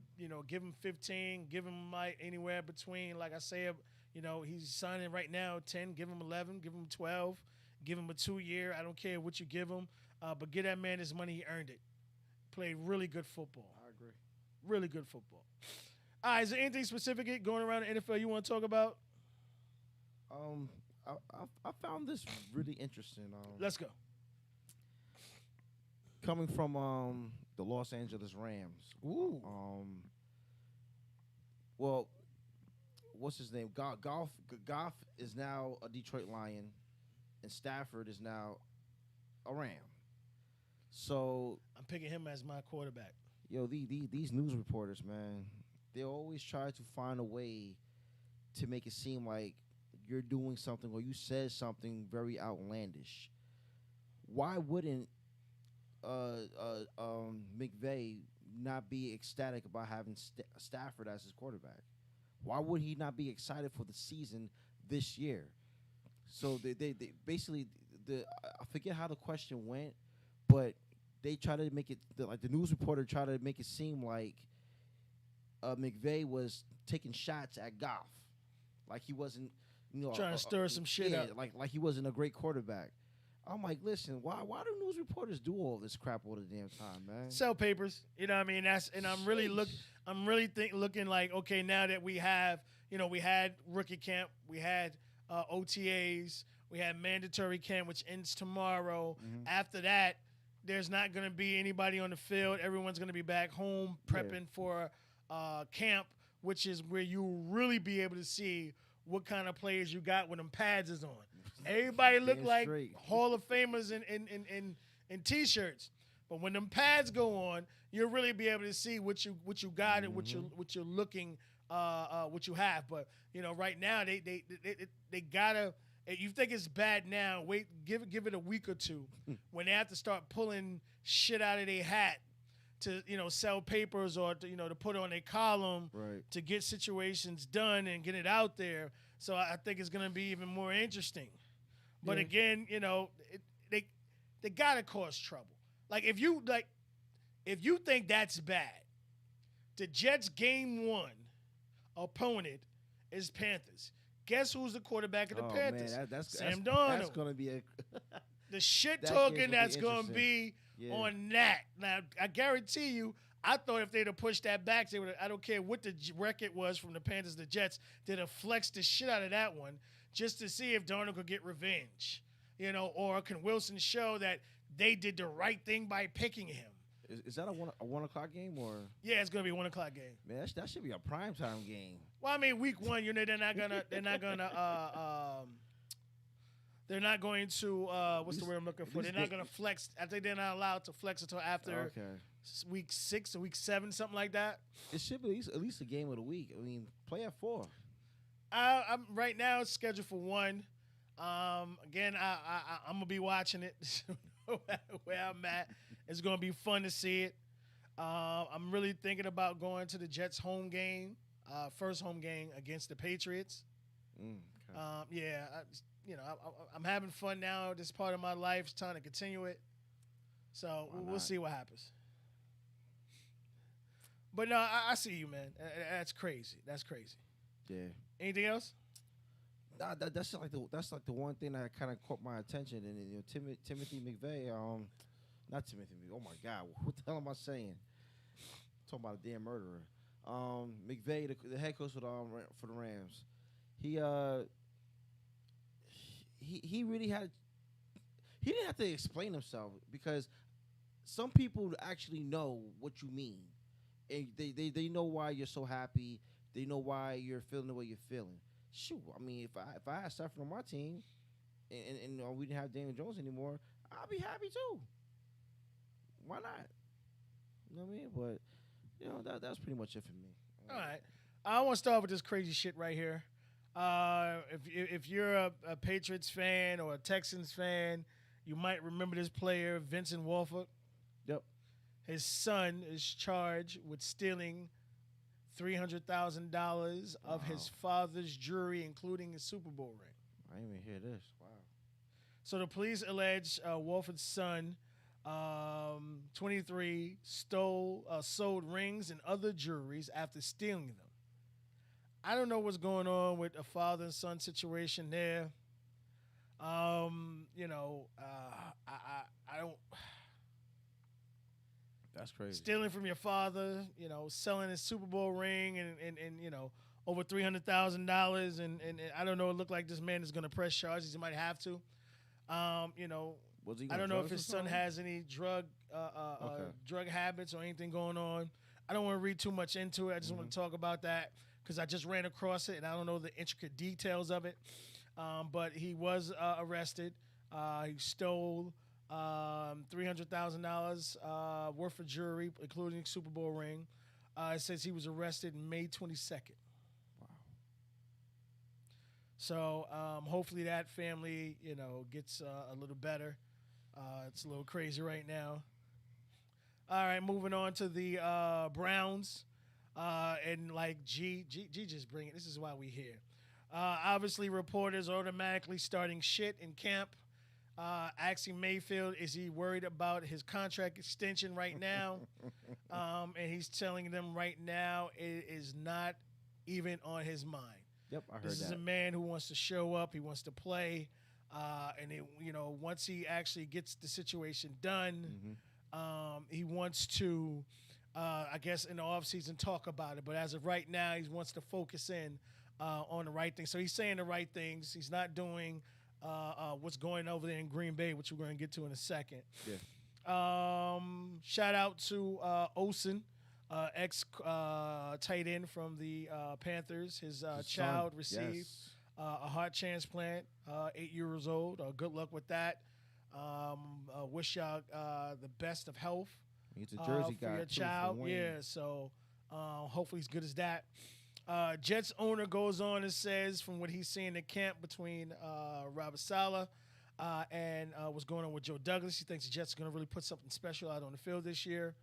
give him 15, give him anywhere between, like I said, he's signing right now 10, give him 11, give him 12, give him a 2-year. I don't care what you give him, but give that man his money. He earned it. Played really good football. I agree. Really good football. All right, is there anything specific going around the NFL you want to talk about? I found this really interesting. Let's go. Coming from the Los Angeles Rams. Ooh. Well, what's his name? Goff is now a Detroit Lion, and Stafford is now a Ram. So I'm picking him as my quarterback. Yo, these news reporters, man, they always try to find a way to make it seem like you're doing something or you said something very outlandish. Why wouldn't McVay not be ecstatic about having Stafford as his quarterback? Why would he not be excited for the season this year? So they basically I forget how the question went, but they try to make it like the news reporter tried to make it seem like McVay was taking shots at Goff, like he wasn't, trying to stir some shit up, like he wasn't a great quarterback. I'm like, listen, why do news reporters do all this crap all the damn time, man? Sell papers, I'm really looking like, okay, now that we have, we had rookie camp, we had OTAs, we had mandatory camp, which ends tomorrow. Mm-hmm. After that, there's not going to be anybody on the field. Everyone's going to be back home prepping for camp, which is where you really be able to see what kind of players you got when them pads is on. Everybody look like straight. Hall of Famers in T-shirts, but when them pads go on, you'll really be able to see what you got and what you're looking what you have. But right now they gotta. If you think it's bad now, wait, give it a week or two when they have to start pulling shit out of their hat to sell papers or to put on a column to get situations done and get it out there. So I think it's going to be even more interesting. But again, they gotta cause trouble. Like if you think that's bad, the Jets' game 1 opponent is Panthers. Guess who's the quarterback of the Panthers? Man, that's Sam Darnold. That's gonna be a the shit That talking game that's will going to interesting. be Yeah. on that. Now, I guarantee you, I thought if they'd have pushed that back, they would. I don't care what the record was from the Panthers to the Jets, they'd have flexed the shit out of that one just to see if Darnold could get revenge, or can Wilson show that they did the right thing by picking him. Is that a 1 o'clock game or? Yeah, it's gonna be a 1 o'clock game. Man, that should be a primetime game. Well, I mean, week one, they're not going to what's the word I'm looking for? They're not gonna flex. I think they're not allowed to flex until after week 6 or week 7, something like that. It should be at least a game of the week. I mean, play at 4. I'm right now it's scheduled for 1. Again, I'm gonna be watching it where I'm at. It's gonna be fun to see it. I'm really thinking about going to the Jets home game, first home game against the Patriots. Okay. I'm having fun now. This part of my life is trying to continue it. So we'll see what happens. But no, I see you, man. That's crazy. That's crazy. Yeah. Anything else? Nah, that's like the one thing that kind of caught my attention. And Timothy McVeigh, not Timothy. Oh my God, what the hell am I saying? Talking about a damn murderer. McVeigh, the head coach for the Rams. He really had. He didn't have to explain himself because some people actually know what you mean, and they know why you're so happy. They know why you're feeling the way you're feeling. Shoot, I mean, if I had Stafford on my team, and we didn't have Daniel Jones anymore, I'd be happy too. Why not? You know what I mean? But that's pretty much it for me. All right. I want to start with this crazy shit right here. If you're a Patriots fan or a Texans fan, you might remember this player, Vincent Wolford. Yep. His son is charged with stealing $300,000 of his father's jewelry, including his Super Bowl ring. I didn't even hear this. Wow. So the police allege Wolford's son, 23, sold rings and other jewelries after stealing them. I don't know what's going on with a father and son situation there. I don't. That's crazy. Stealing from your father, selling his Super Bowl ring and over $300,000, and I don't know. It looked like this man is going to press charges. He might have to. Was he I don't know if his son something? has any drug habits or anything going on. I don't want to read too much into it. I just want to talk about that because I just ran across it and I don't know the intricate details of it. But he was arrested. He stole $300,000 worth of jewelry, including Super Bowl ring. It says he was arrested May 22nd. Wow. So hopefully that family, gets a little better. It's a little crazy right now. All right, moving on to the Browns. And like G just bring it. This is why we here. Obviously, reporters automatically starting shit in camp. Asking Mayfield, is he worried about his contract extension right now? And he's telling them right now it is not even on his mind. Yep, I heard This is that. a man who wants to show up. He wants to play. And once he actually gets the situation done, he wants to, I guess, in the offseason talk about it. But as of right now, he wants to focus in on the right things. So he's saying the right things. He's not doing what's going over there in Green Bay, which we're going to get to in a second. Yeah. Shout out to Olsen, ex tight end from the Panthers. His child received a heart transplant, 8 years old. Good luck with that. Wish y'all the best of health. He's a Jersey for guy. your too, child. from Wayne. Yeah, so hopefully he's good as that. Jets owner goes on and says from what he's seeing in camp between Robert Saleh and what's going on with Joe Douglas, he thinks the Jets are going to really put something special out on the field this year.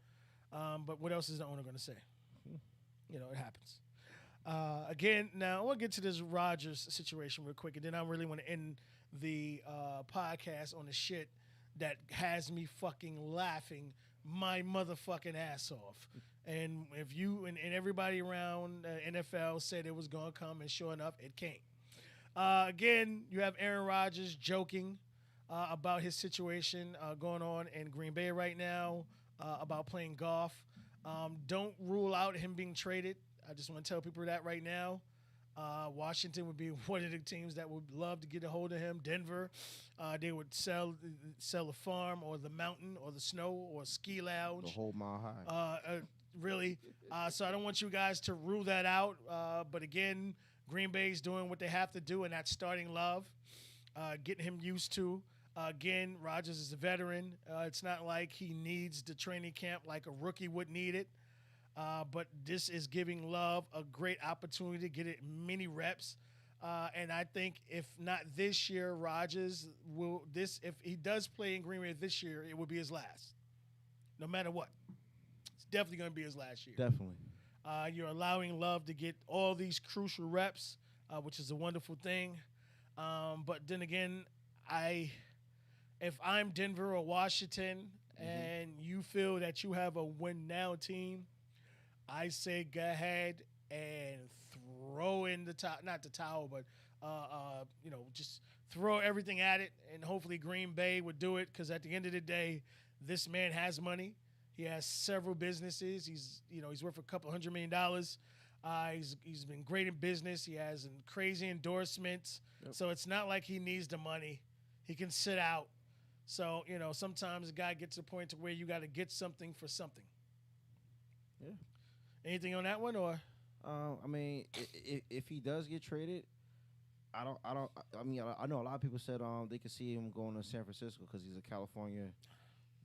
But what else is the owner going to say? It happens. Again, now I want to get to this Rodgers situation real quick, and then I really want to end the podcast on the shit that has me fucking laughing my motherfucking ass off. And if you and everybody around NFL said it was going to come, and sure enough, it came. Again, you have Aaron Rodgers joking about his situation going on in Green Bay right now, about playing golf. Don't rule out him being traded. I just want to tell people that right now. Washington would be one of the teams that would love to get a hold of him. Denver, they would sell the farm or the mountain or the snow or ski lounge. The whole mile high. Really. So I don't want you guys to rule that out. But again, Green Bay's doing what they have to do, and that's starting Love, getting him used to. Again, Rodgers is a veteran. It's not like he needs the training camp like a rookie would need it. But this is giving Love a great opportunity to get it many reps. And I think if not this year, Rodgers will if he does play in Green Bay this year, it will be his last. No matter what. It's definitely going to be his last year. Definitely. You're allowing Love to get all these crucial reps, which is a wonderful thing. But then again, if I'm Denver or Washington and you feel that you have a win now team, I say go ahead and throw in the towel, not the towel, but just throw everything at it, and hopefully Green Bay would do it, because at the end of the day, this man has money. He has several businesses. He's worth a couple $100 million. He's been great in business. He has crazy endorsements. Yep. So it's not like he needs the money. He can sit out. So, sometimes a guy gets to a point to where you got to get something for something. Yeah. Anything on that one, or? I mean, if he does get traded, I know a lot of people said they could see him going to San Francisco because he's a California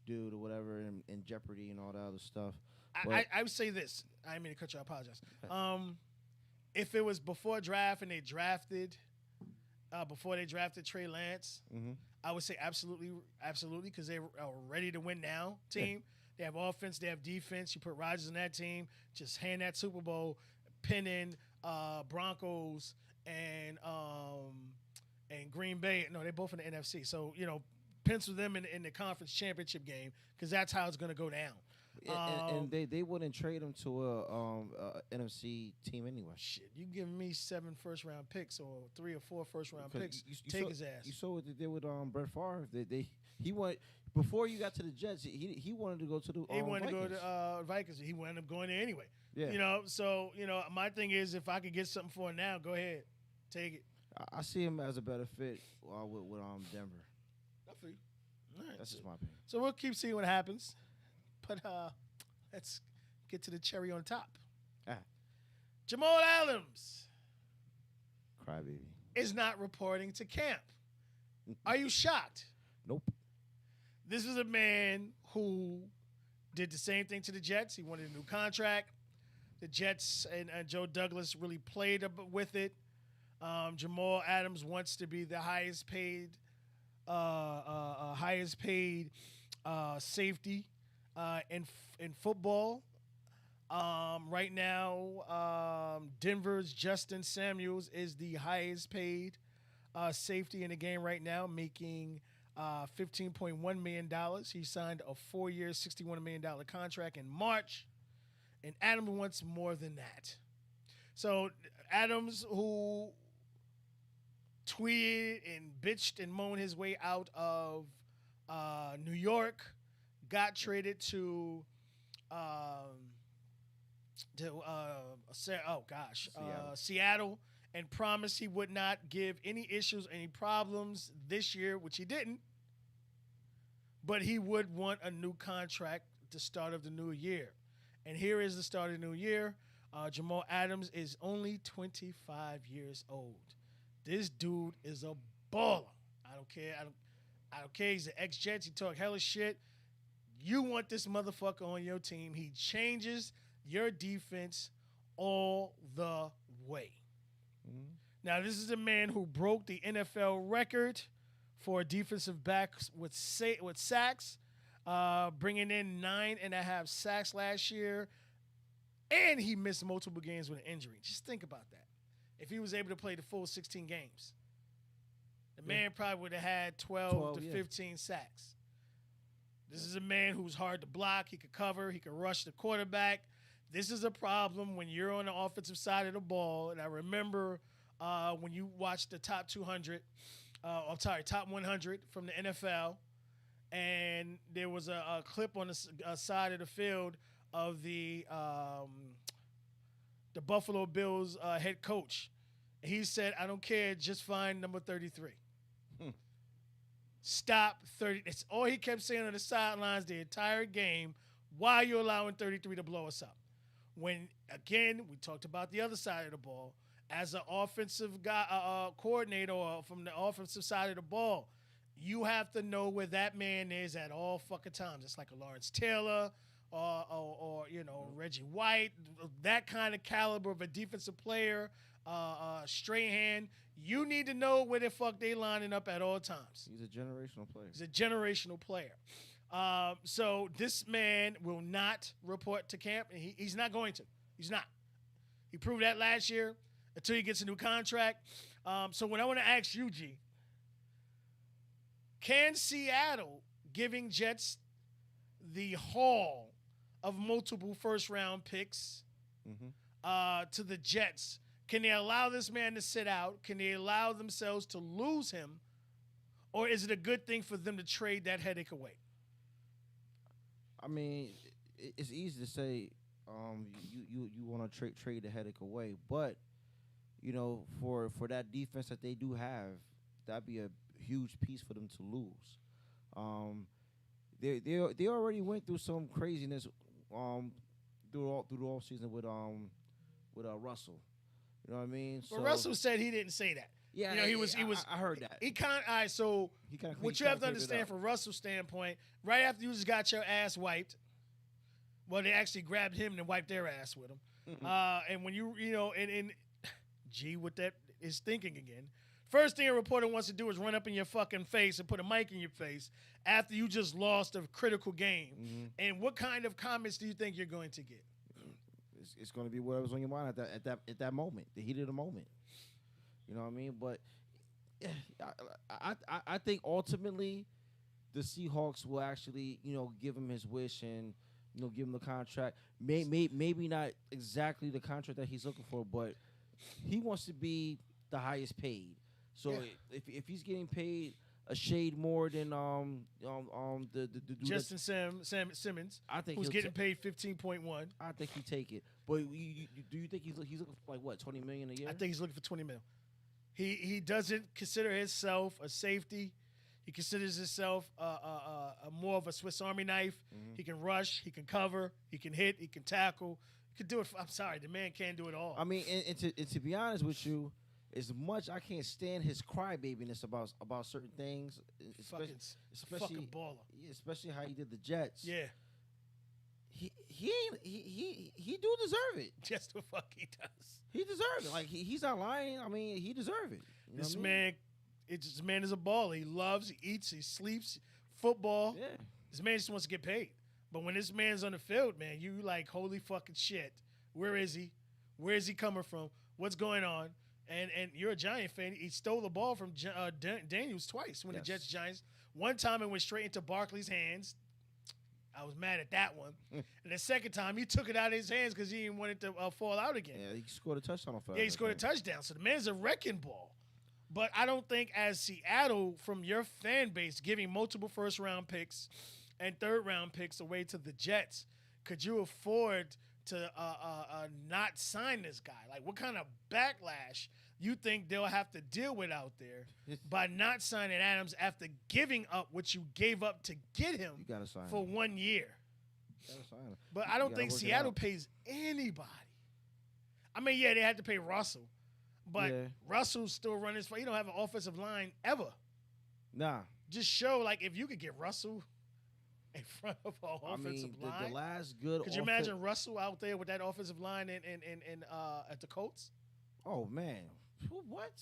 dude or whatever, in Jeopardy and all that other stuff. I would say this. I didn't mean to cut you. I apologize. If it was before draft and they drafted, before they drafted Trey Lance, I would say absolutely, because they are ready to win now team. They have offense, they have defense. You put Rodgers in that team, just hand that Super Bowl, pin in Broncos and Green Bay. No, they're both in the NFC. So, pencil them in the conference championship game, because that's how it's going to go down. And they wouldn't trade him to a NFC team anyway. Shit, you giving me 7 first-round picks or 3 or 4 first-round picks, take his ass. You saw what they did with Brett Favre. He went before you got to the Jets. He wanted to go to the he wanted Vikings. to go to Vikings. He wound up going there anyway. Yeah. So my thing is, if I could get something for it now, go ahead, take it. I see him as a better fit with Denver. I feel you. All right. That's just my opinion. So we'll keep seeing what happens, but let's get to the cherry on top. Jamal Adams Crybaby is not reporting to camp. Are you shocked? Nope. This is a man who did the same thing to the Jets. He wanted a new contract. The Jets and Joe Douglas really played with it. Jamal Adams wants to be the highest paid safety in football. Right now, Denver's Justin Samuels is the highest paid safety in the game right now, making $15.1 million. He signed a 4-year, $61 million contract in March, and Adams wants more than that. So Adams, who tweeted and bitched and moaned his way out of New York, got traded to Seattle, and promised he would not give any issues, any problems this year, which he didn't. But he would want a new contract at the start of the new year. And here is the start of the new year. Jamal Adams is only 25 years old. This dude is a baller. I don't care. I don't care. He's an ex-Jets. He talk hella shit. You want this motherfucker on your team. He changes your defense all the way. Mm-hmm. Now, this is a man who broke the NFL record for defensive backs with sacks, bringing in 9.5 sacks last year, and he missed multiple games with an injury. Just think about that. If he was able to play the full 16 games, the man probably would have had 12 to 15 sacks. This is a man who's hard to block. He could cover. He could rush the quarterback. This is a problem when you're on the offensive side of the ball. And I remember when you watched the top 200, I'm sorry, top 100 from the NFL, and there was a clip on the side of the field of the Buffalo Bills head coach. He said, "I don't care, just find number 33." Stop 30. That's all he kept saying on the sidelines the entire game. Why are you allowing 33 to blow us up? When, again, we talked about the other side of the ball. As an offensive guy, coordinator or from the offensive side of the ball, you have to know where that man is at all fucking times. It's like a Lawrence Taylor or Reggie White, that kind of caliber of a defensive player, Strahan. You need to know where the fuck they lining up at all times. He's a generational player. He's a generational player. So this man will not report to camp, and he's not going to. He's not. He proved that last year until he gets a new contract. So what I want to ask you, G, can Seattle giving Jets the haul of multiple first-round picks to the Jets, can they allow this man to sit out? Can they allow themselves to lose him? Or is it a good thing for them to trade that headache away? I mean, it's easy to say you want to trade the headache away, but for that defense that they do have, that'd be a huge piece for them to lose. They already went through some craziness through the off season with Russell. You know what I mean? Well, Russell said he didn't say that. Yeah, he was. I heard that. He kind of. All right, so what you have to understand from Russell's standpoint, right after you just got your ass wiped, well, they actually grabbed him and wiped their ass with him. And when and G, what that is thinking again. First thing a reporter wants to do is run up in your fucking face and put a mic in your face after you just lost a critical game. And what kind of comments do you think you're going to get? It's going to be whatever's on your mind at that moment, the heat of the moment. You know what I mean? But I think ultimately the Seahawks will actually give him his wish and give him the contract. Maybe not exactly the contract that he's looking for, but he wants to be the highest paid. So if he's getting paid a shade more than the dude Justin Simmons, I think who's getting paid 15.1. I think he take it. But do you think he's looking for like what, $20 million a year? I think he's looking for 20 mil. He doesn't consider himself a safety. He considers himself a more of a Swiss Army knife. He can rush, he can cover, he can hit, he can tackle. He can do it. I'm sorry, the man can't do it all. I mean, and to be honest with you, as much I can't stand his crybabyiness about certain things, especially fucking baller. Yeah, especially how he did the Jets. Yeah, he do deserve it. just the fuck he does. He deserves it. Like he's not lying. I mean, he deserves it. You know This what I mean? man, this man is a baller. He loves, he eats, he sleeps football. Yeah. This man just wants to get paid. But when this man's on the field, man, you like, holy fucking shit. Where is he? Where is he coming from? What's going on? And you're a Giant fan. He stole the ball from Daniels twice when the Jets Giants. One time it went straight into Barkley's hands. I was mad at that one. And the second time he took it out of his hands because he didn't want it to fall out again. Yeah, he scored a touchdown off of it. Yeah, he scored a touchdown. So the man's a wrecking ball. But I don't think as Seattle, from your fan base, giving multiple first-round picks and third-round picks away to the Jets, could you afford to not sign this guy? Like, what kind of backlash you think they'll have to deal with out there by not signing Adams after giving up what you gave up to get him You gotta sign for him. 1 year? You gotta sign him. But I don't You think gotta work it Seattle out. pays anybody. I mean, yeah, they had to pay Russell, but Yeah. Russell's still running his. He don't have an offensive line ever. Nah. Just show, like, if you could get Russell in front of an I offensive mean, line. the last good. Could you imagine Russell out there with that offensive line in at the Colts? Oh man, what?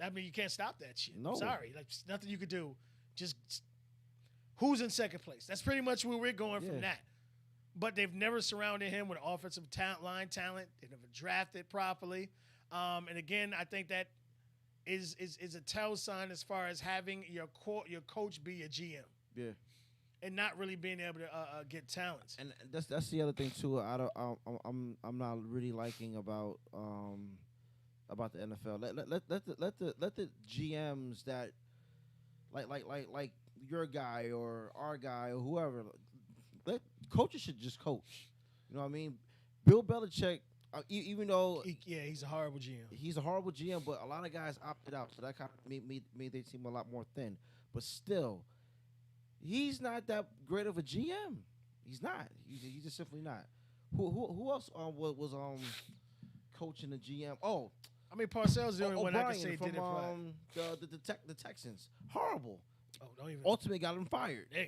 I mean, you can't stop that shit. No. I'm sorry, like nothing you could do. Just who's in second place? That's pretty much where we're going from Yeah. that. But they've never surrounded him with offensive line talent. They never drafted properly. And again, I think that is a tell sign as far as having your coach be a GM. Yeah. And not really being able to get talents. And that's the other thing too. I'm not really liking about the NFL. Let the GMs that like your guy or our guy or whoever. Coaches should just coach. You know what I mean? Bill Belichick, even though He's a horrible GM. he's a horrible GM, but a lot of guys opted out, so that kind of made their team a lot more thin. But still, he's not that great of a GM. He's not. He's just simply not. Who else was coaching the GM? Oh, I mean, Parcells the only one I can say from did it right. the Texans. Horrible. Oh, don't even. Ultimately got him fired. Damn.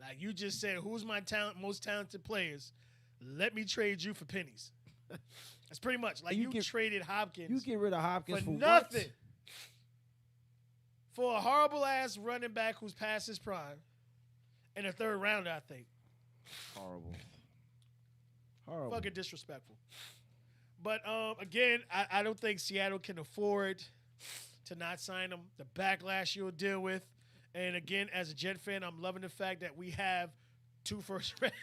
Like you just said, who's my most talented players? Let me trade you for pennies. That's pretty much like you traded Hopkins. You get rid of Hopkins for nothing. What? For a horrible ass running back who's past his prime, in a third rounder, I think. Horrible. Fucking disrespectful. But again, I don't think Seattle can afford to not sign him. The backlash you'll deal with. And again, as a Jet fan, I'm loving the fact that we have 2 first rounds.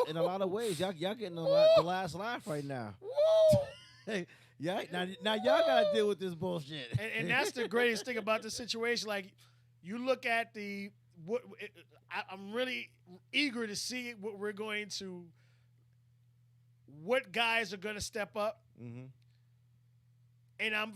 In a lot of ways, y'all getting the last laugh right now. Hey, yeah, now y'all gotta deal with this bullshit. And that's the greatest thing about the situation. Like, you look at I'm really eager to see what guys are going to step up. Mm-hmm. And I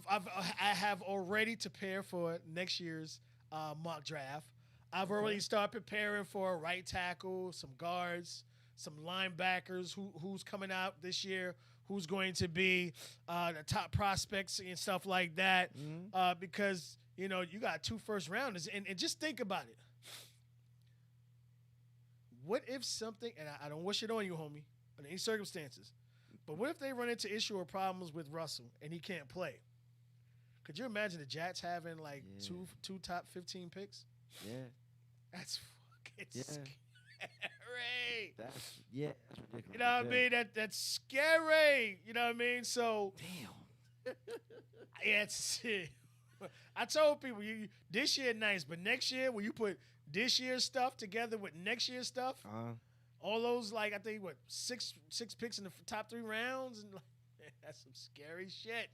have already prepared for next year's mock draft. I've already started preparing for a right tackle, some guards, some linebackers, who's coming out this year, who's going to be the top prospects and stuff like that. Mm-hmm. Because, you got 2 first rounders. And just think about it. What if something, and I don't wish it on you, homie, under any circumstances, but what if they run into issue or problems with Russell and he can't play? Could you imagine the Jets having two top 15 picks? Yeah. That's fucking scary. That's ridiculous. You know what I mean? That's scary. You know what I mean? So damn. It's I told people this year nice, but next year when you put this year's stuff together with next year's stuff, all those I think six picks in the top 3 rounds, and that's some scary shit.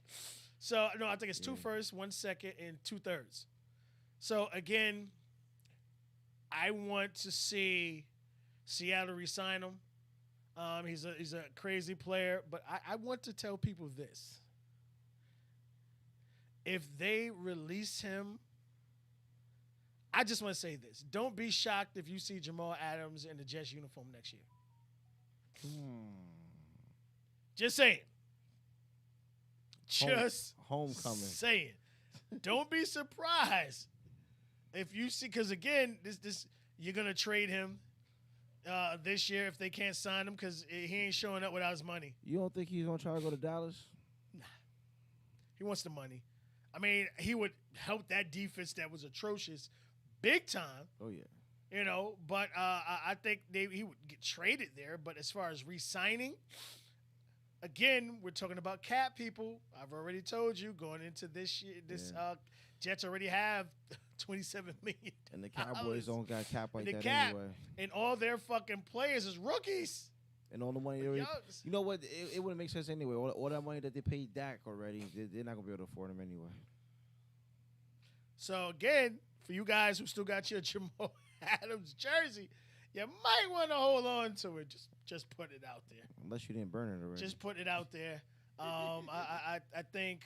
So no, I think it's 2 firsts, 1 second, and 2 thirds. So again, I want to see Seattle re-sign him. He's a crazy player, but I want to tell people this: if they release him, I just want to say this: don't be shocked if you see Jamal Adams in the Jets uniform next year. Just saying. Just homecoming. Saying. Don't be surprised if you see, because again, this you're gonna trade him this year if they can't sign him because he ain't showing up without his money. You don't think he's gonna try to go to Dallas? Nah, he wants the money. I mean, he would help that defense that was atrocious, big time. Oh yeah. But I think he would get traded there. But as far as re-signing, again, we're talking about cap people. I've already told you going into this year, Jets already have $27 million. And the Cowboys don't got cap like that anyway. And all their fucking players is rookies. And all the money they already, you know what? It wouldn't make sense anyway. All that money that they paid Dak already, they're not gonna be able to afford him anyway. So again, for you guys who still got your Jamal Adams jersey, you might want to hold on to it. Just put it out there. Unless you didn't burn it already. Just put it out there. I think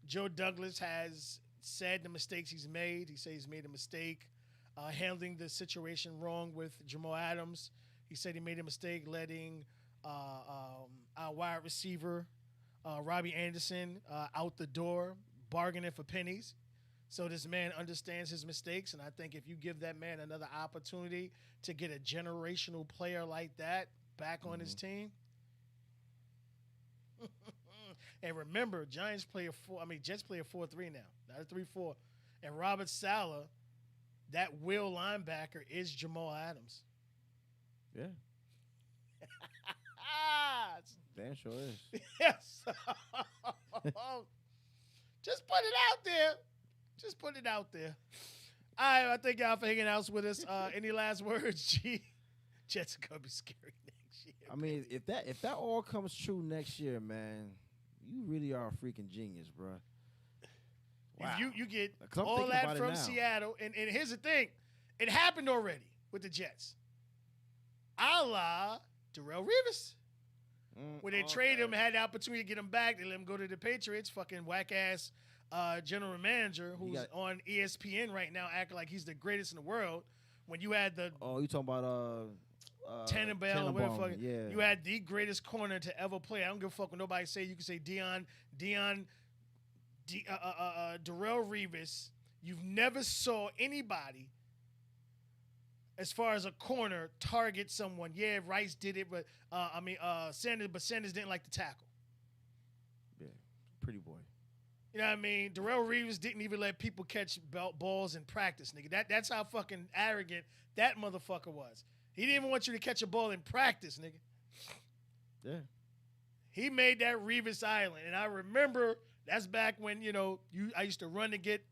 Joe Douglas has said the mistakes he's made. He said he's made a mistake handling the situation wrong with Jamal Adams. He said he made a mistake letting our wide receiver, Robbie Anderson, out the door, bargaining for pennies. So this man understands his mistakes, and I think if you give that man another opportunity to get a generational player like that back on his team. And remember, Jets play a 4-3 now, not a 3-4. And Robert Saleh, that will linebacker, is Jamal Adams. Yeah. Damn sure is. Yes. Just put it out there. Just put it out there. All right, I thank y'all for hanging out with us. Any last words, G? Jets are gonna be scary next year. I mean, if that all comes true next year, man, you really are a freaking genius, bro. Wow. You get 'Cause I'm all thinking that about it from now. Seattle, and here's the thing, it happened already with the Jets, a la Darrell Revis. When they traded him, had the opportunity to get him back, they let him go to the Patriots. Fucking whack ass general manager who's on ESPN right now, acting like he's the greatest in the world. When you had the you talking about Tannenbaum, whatever fucking, yeah. you had the greatest corner to ever play. I don't give a fuck what nobody say. You can say Darrell Revis. You've never saw anybody, as far as a corner, target someone. Yeah, Rice did it, but Sanders didn't like to tackle. Yeah, pretty boy. You know what I mean? Darrell Reeves didn't even let people catch balls in practice, nigga. That's how fucking arrogant that motherfucker was. He didn't even want you to catch a ball in practice, nigga. Yeah. He made that Revis Island, and I remember that's back when I used to run to get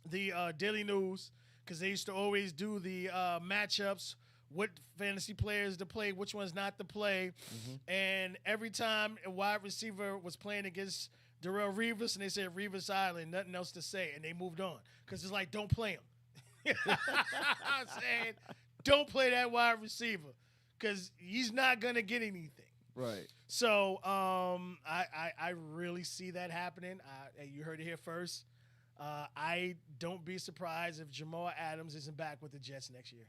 the Daily News, because they used to always do the matchups, what fantasy players to play, which ones not to play. Mm-hmm. And every time a wide receiver was playing against Darrell Revis, and they said Revis Island, nothing else to say, and they moved on. Because it's like, don't play him. I'm saying, don't play that wide receiver, because he's not going to get anything. Right. So I really see that happening. You heard it here first. I don't be surprised if Jamal Adams isn't back with the Jets next year.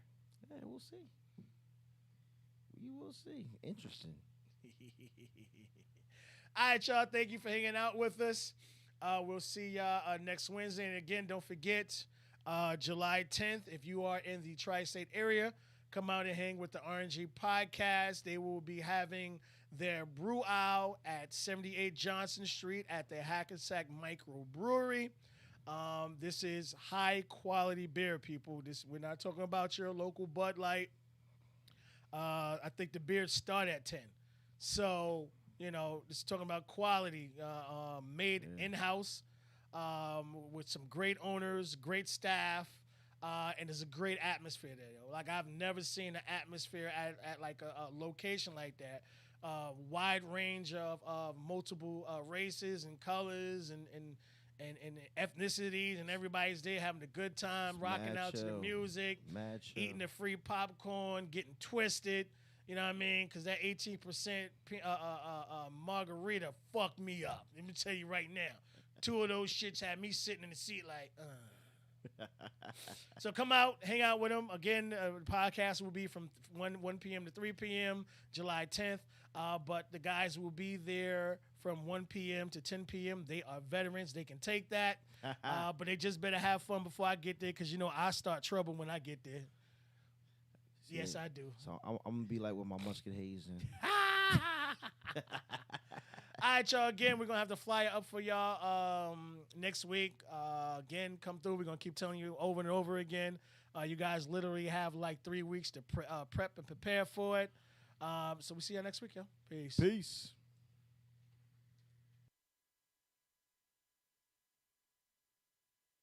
Yeah, we'll see. We will see. Interesting. All right, y'all. Thank you for hanging out with us. We'll see y'all next Wednesday. And again, don't forget, July 10th, if you are in the tri-state area, come out and hang with the RNG podcast. They will be having their brew out at 78 Johnson Street at the Hackensack Microbrewery. This is high quality beer, people. We're not talking about your local Bud Light. I think the beers start at 10. So, this is talking about quality, made in-house, with some great owners, great staff, and there's a great atmosphere there. Like, I've never seen an atmosphere at like a location like that. Wide range of multiple races and colors and ethnicities, and everybody's there having a good time, rocking out to the music, eating the free popcorn, getting twisted. You know what I mean? Because that 18% margarita fucked me up. Let me tell you right now. 2 of those shits had me sitting in the seat like, So come out, hang out with them. Again, the podcast will be from 1 p.m. to 3 p.m., July 10th. But the guys will be there from 1 p.m. to 10 p.m. They are veterans. They can take that. But they just better have fun before I get there, because, I start trouble when I get there. Yes, I do. So I'm going to be like with my musket haze. All right, y'all. Again, we're going to have the flyer up for y'all next week. Again, come through. We're going to keep telling you over and over again. You guys literally have like 3 weeks to prep and prepare for it. So we see you next week, y'all. Peace. Peace.